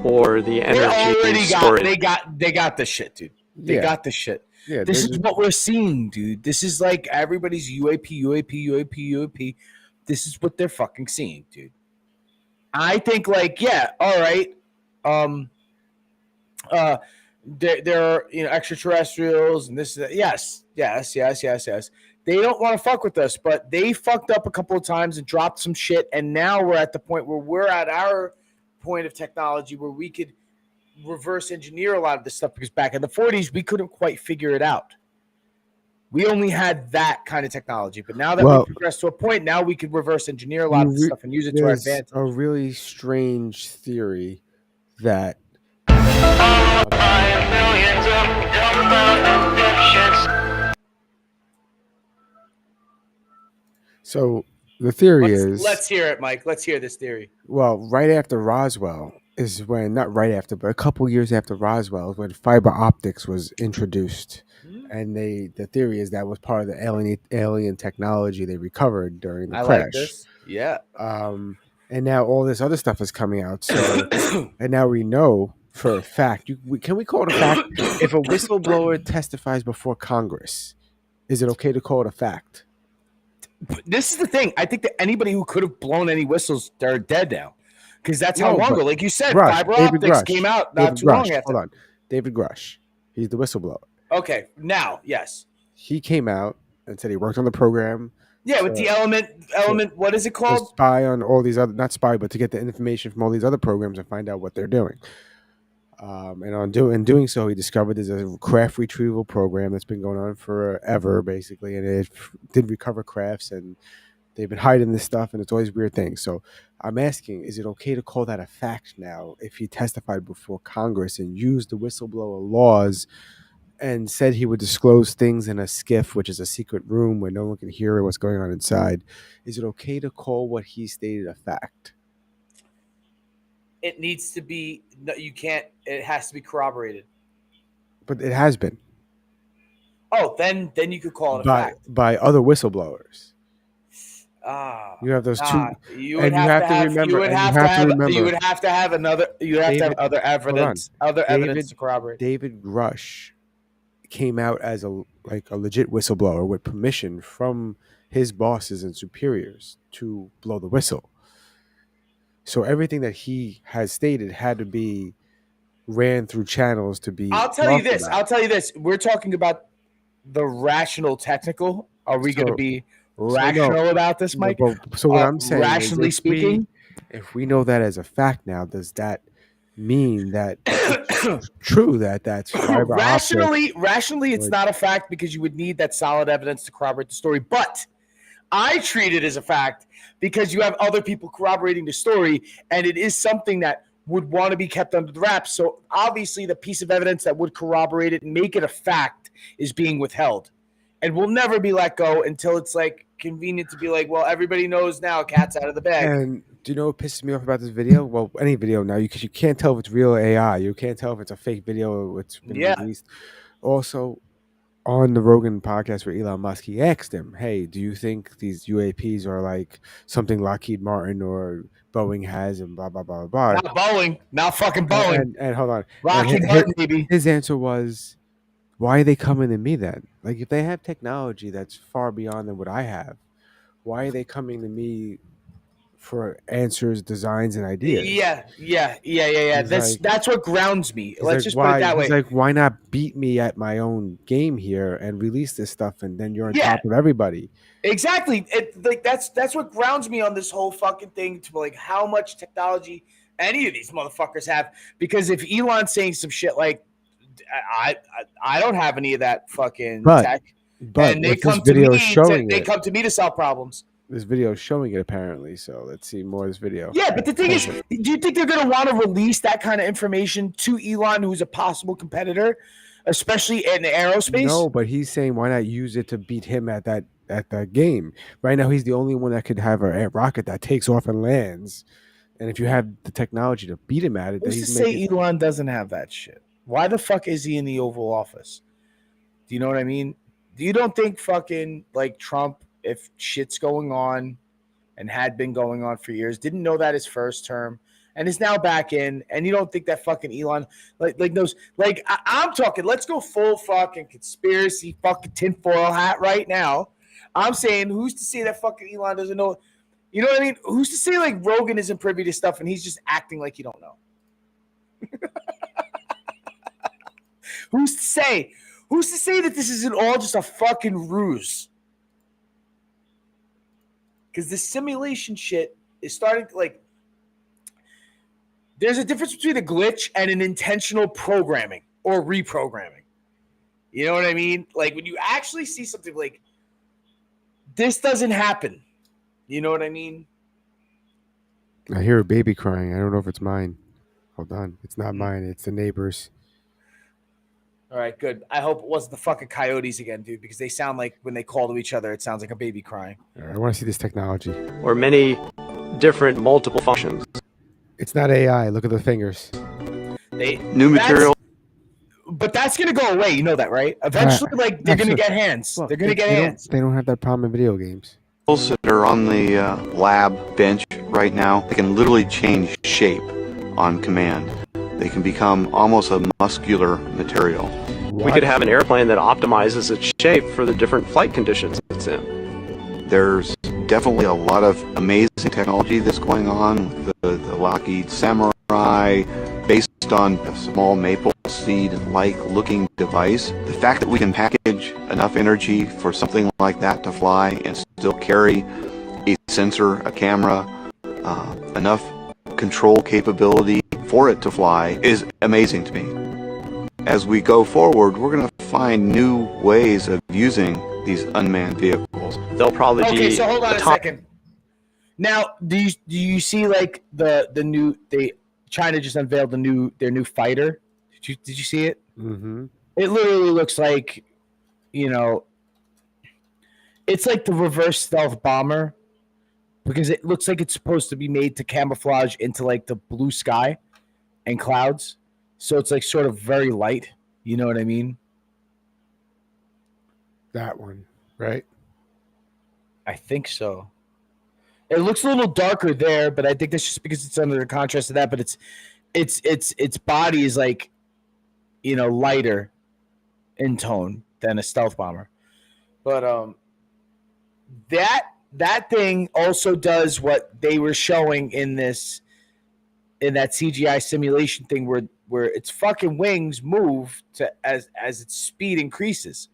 Speaker 13: or the energy storage.
Speaker 2: They got the shit, dude. They got the shit.
Speaker 1: Yeah,
Speaker 2: this is what we're seeing, dude. This is like everybody's UAP. This is what they're fucking seeing, dude. I think, like, yeah, all right. There are, extraterrestrials and this, yes. They don't want to fuck with us, but they fucked up a couple of times and dropped some shit, and now we're at the point where we're at our point of technology where we could reverse engineer a lot of this stuff, because back in the 40s we couldn't quite figure it out. We only had that kind of technology, but now that we progressed to a point, now we could reverse engineer a lot of this stuff and use it to our advantage.
Speaker 1: A really strange theory that so the theory is,
Speaker 2: let's hear it, Mike. Let's hear this theory.
Speaker 1: Well, right after Roswell is when, not right after, but a couple years after Roswell is when fiber optics was introduced. And the theory is that was part of the alien technology they recovered during the crash.
Speaker 2: Like this. Yeah.
Speaker 1: And now all this other stuff is coming out. So, and now we know for a fact. Can we call it a fact? If a whistleblower testifies before Congress, is it okay to call it a fact?
Speaker 2: This is the thing. I think that anybody who could have blown any whistles, they're dead now, because that's how long ago. Like you said, fiber optics came out not too long after.
Speaker 1: Hold on, David Grush. He's the whistleblower.
Speaker 2: Okay, now, yes.
Speaker 1: He came out and said he worked on the program.
Speaker 2: Yeah, with the element, what is it called?
Speaker 1: To spy on all these other, not spy, but to get the information from all these other programs and find out what they're doing. And in doing so, he discovered there's a craft retrieval program that's been going on forever, basically, and it did recover crafts, and they've been hiding this stuff, and it's always weird things. So I'm asking, is it okay to call that a fact now if he testified before Congress and used the whistleblower laws and said he would disclose things in a SCIF, which is a secret room where no one can hear what's going on inside? Is it okay to call what he stated a fact?
Speaker 2: It needs to be. You can't. It has to be corroborated.
Speaker 1: But it has been.
Speaker 2: Oh, then you could call it a fact
Speaker 1: by other whistleblowers. You have those two.
Speaker 2: You would have to remember. You would have to have another. You have to have other evidence. Other evidence to corroborate.
Speaker 1: David Grush came out as a legit whistleblower with permission from his bosses and superiors to blow the whistle. So everything that he has stated had to be ran through channels to be.
Speaker 2: I'll tell you this. We're talking about the rational technical. Are we going to be rational about this, Mike?
Speaker 1: So what I'm saying,
Speaker 2: rationally speaking,
Speaker 1: if we know that as a fact now, does that mean that it's true that's fiber optic?
Speaker 2: Rationally, it's not a fact, because you would need that solid evidence to corroborate the story. But I treat it as a fact because you have other people corroborating the story, and it is something that would want to be kept under the wraps. So obviously the piece of evidence that would corroborate it and make it a fact is being withheld. and will never be let go until it's like convenient to be like, well, everybody knows now, cat's out of the bag.
Speaker 1: And do you know what pisses me off about this video? Well, any video now, because you can't tell if it's real AI. You can't tell if it's a fake video or it's been released. Also, on the Rogan podcast with Elon Musk, he asked him, "Hey, do you think these UAPs are like something Lockheed Martin or Boeing has?" And blah blah blah blah.
Speaker 2: Not Boeing, not fucking Boeing.
Speaker 1: And hold on,
Speaker 2: Lockheed Martin, maybe.
Speaker 1: His answer was, "Why are they coming to me then? Like, if they have technology that's far beyond than what I have, why are they coming to me for answers, designs, and ideas?"
Speaker 2: Yeah. That's what grounds me. Let's just put it that way.
Speaker 1: He's like, why not beat me at my own game here and release this stuff, and then you're on top of everybody.
Speaker 2: Exactly. That's what grounds me on this whole fucking thing, to like how much technology any of these motherfuckers have. Because if Elon's saying some shit like, I don't have any of that fucking tech, and they come to me, they come to me to solve problems.
Speaker 1: This video is showing it apparently, so let's see more of this video.
Speaker 2: Yeah, but the thing is, do you think they're going to want to release that kind of information to Elon, who's a possible competitor, especially in the aerospace?
Speaker 1: No, but he's saying why not use it to beat him at that game. Right now, he's the only one that could have a rocket that takes off and lands. And if you have the technology to beat him at it,
Speaker 2: who's to say Elon doesn't have that shit? Why the fuck is he in the Oval Office? Do you know what I mean? You don't think fucking like Trump, if shit's going on and had been going on for years, didn't know that his first term and is now back in, and you don't think that fucking Elon like knows, like I'm talking, let's go full fucking conspiracy fucking tinfoil hat right now. I'm saying, who's to say that fucking Elon doesn't know? You know what I mean? Who's to say like Rogan isn't privy to stuff and he's just acting like you don't know? Who's to say? Who's to say that this isn't all just a fucking ruse? Because this simulation shit is starting to, like, there's a difference between a glitch and an intentional programming or reprogramming. You know what I mean? Like, when you actually see something like, this doesn't happen. You know what I mean?
Speaker 1: I hear a baby crying. I don't know if it's mine. Hold on. It's not mine. It's the neighbor's.
Speaker 2: All right, good. I hope it wasn't the fucking coyotes again, dude, because they sound like when they call to each other, it sounds like a baby crying.
Speaker 1: I want to see this technology.
Speaker 13: Or many different multiple functions.
Speaker 1: It's not AI. Look at the fingers.
Speaker 10: New material.
Speaker 2: But that's going to go away. You know that, right? Eventually, like, they're going to get hands.
Speaker 1: Well,
Speaker 2: they're going to get hands.
Speaker 1: They don't have that problem in video games.
Speaker 10: That are on the lab bench right now, they can literally change shape on command. They can become almost a muscular material.
Speaker 13: We could have an airplane that optimizes its shape for the different flight conditions it's in.
Speaker 10: There's definitely a lot of amazing technology that's going on. The Lockheed Samurai, based on a small maple seed-like looking device. The fact that we can package enough energy for something like that to fly and still carry a sensor, a camera, enough control capability for it to fly is amazing to me. As we go forward, we're going to find new ways of using these unmanned vehicles.
Speaker 13: They'll probably
Speaker 2: Okay, so hold on a second. Now, do you see like the new China just unveiled their new fighter? Did you see it?
Speaker 1: Mm-hmm.
Speaker 2: It literally looks like, you know, it's like the reverse stealth bomber, because it looks like it's supposed to be made to camouflage into like the blue sky and clouds. So it's like sort of very light. You know what I mean?
Speaker 1: That one, right?
Speaker 2: I think so. It looks a little darker there, but I think that's just because it's under the contrast of that. But its body is like, you know, lighter in tone than a stealth bomber. But that thing also does what they were showing in that CGI simulation thing where its fucking wings move to as its speed increases.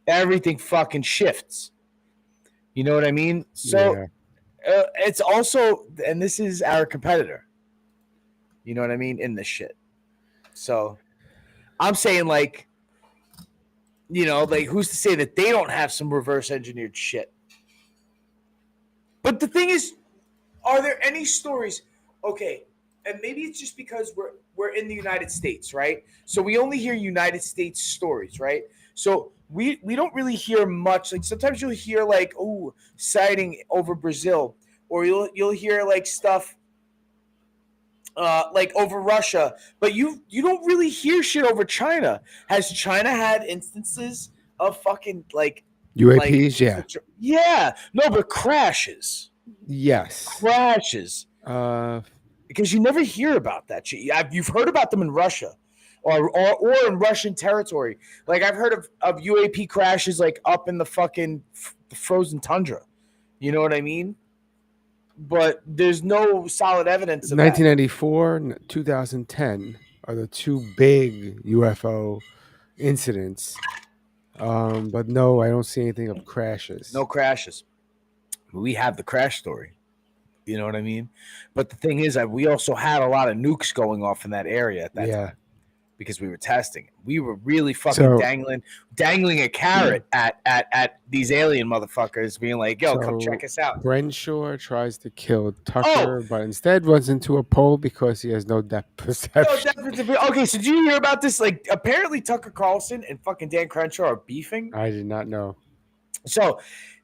Speaker 2: Everything fucking shifts. You know what I mean? So it's also, and this is our competitor. You know what I mean? In this shit. So I'm saying, like, you know, like, who's to say that they don't have some reverse engineered shit? But the thing is, are there any stories? Okay, and maybe it's just because we're in the United States, right? So we only hear United States stories, right? So we don't really hear much. Like sometimes you'll hear like, oh, sighting over Brazil, or you'll hear like stuff like over Russia, but you don't really hear shit over China. Has China had instances of fucking like
Speaker 1: UAPs? Yeah.
Speaker 2: Yeah. No, but crashes.
Speaker 1: Yes.
Speaker 2: Crashes. Because you never hear about that shit. You've heard about them in Russia or in Russian territory. Like I've heard of UAP crashes like up in the fucking frozen tundra. You know what I mean? But there's no solid evidence of
Speaker 1: 1994 and 2010 are the two big UFO incidents. But no, I don't see anything of crashes.
Speaker 2: No crashes. We have the crash story. You know what I mean? But the thing is that we also had a lot of nukes going off in that area at that time because we were testing. We were really fucking dangling a carrot at these alien motherfuckers, being like, yo, come check us out.
Speaker 1: Crenshaw tries to kill Tucker, but instead runs into a pole because he has no depth perception.
Speaker 2: Okay, so did you hear about this? Like, apparently Tucker Carlson and fucking Dan Crenshaw are beefing.
Speaker 1: I did not know.
Speaker 2: So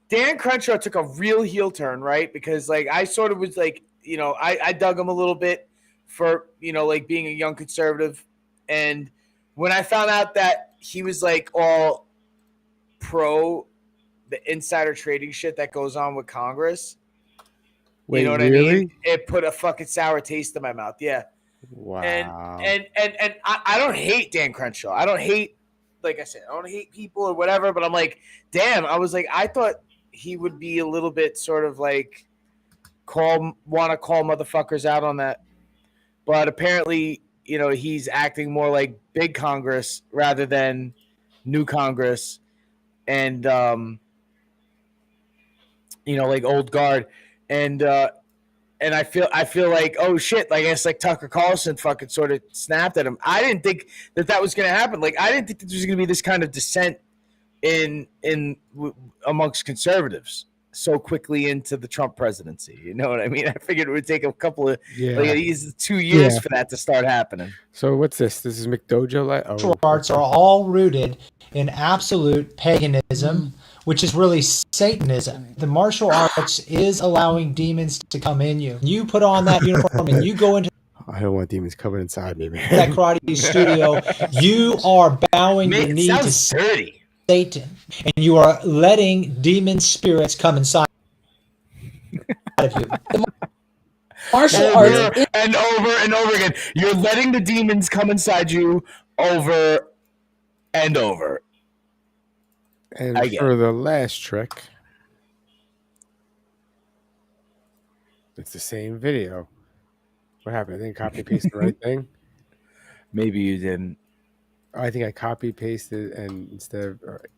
Speaker 2: Dan Crenshaw took a real heel turn, right? Because like I sort of was like, you know, I dug him a little bit for, you know, like being a young conservative. And when I found out that he was like all pro the insider trading shit that goes on with Congress, you know what I mean? It put a fucking sour taste in my mouth. Yeah.
Speaker 1: Wow.
Speaker 2: And I don't hate Dan Crenshaw. I don't hate, like I said, I don't hate people or whatever, but I'm like, damn, I was like, I thought he would be a little bit sort of like want to call motherfuckers out on that. But apparently, you know, he's acting more like big Congress rather than new Congress and, you know, like old guard. And I feel like, oh shit, like I guess like Tucker Carlson fucking sort of snapped at him. I didn't think that was going to happen. Like I didn't think that there was going to be this kind of dissent in amongst conservatives so quickly into the Trump presidency. You know what I mean? I figured it would take a couple of like at least 2 years for that to start happening.
Speaker 1: So what's this? This is McDojo.
Speaker 14: Martial arts are all rooted in absolute paganism, which is really Satanism. The martial arts is allowing demons to come in you. You put on that uniform and you go into
Speaker 1: I don't want demons coming inside me, man.
Speaker 14: that karate studio. You are bowing your knee to
Speaker 2: dirty.
Speaker 14: Satan, and you are letting demon spirits come inside of you. The martial arts
Speaker 2: and over again. You're letting the demons come inside you over and over.
Speaker 1: And for the last trick, it's the same video. What happened? I didn't copy paste the right thing.
Speaker 2: Maybe you didn't.
Speaker 1: I think I copy pasted and instead of all right.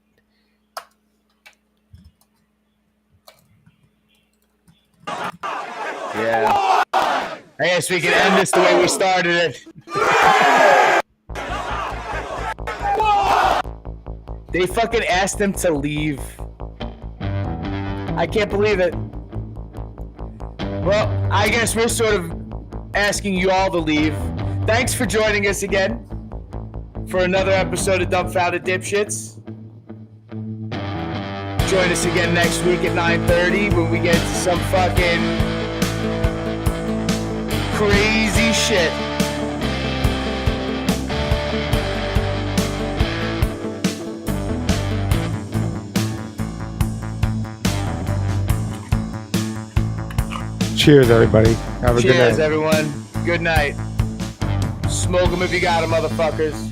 Speaker 2: Yeah. I guess we can end this the way we started it. They fucking asked him to leave. I can't believe it. Well, I guess we're sort of asking you all to leave. Thanks for joining us again for another episode of Dumbfounded Dipshits. Join us again next week at 9:30 when we get to some fucking crazy shit.
Speaker 1: Cheers, everybody. Have a good night.
Speaker 2: Cheers, everyone. Good night. Smoke them if you got them, motherfuckers.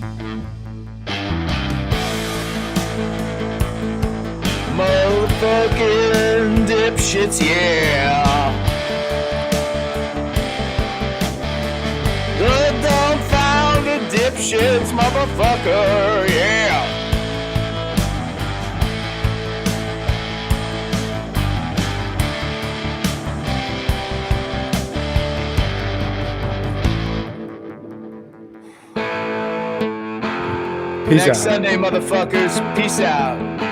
Speaker 2: Motherfucking dipshits, yeah. The dumbfounded dipshits, motherfucker, yeah.
Speaker 1: Peace
Speaker 2: Next
Speaker 1: out.
Speaker 2: Sunday, motherfuckers. Peace out.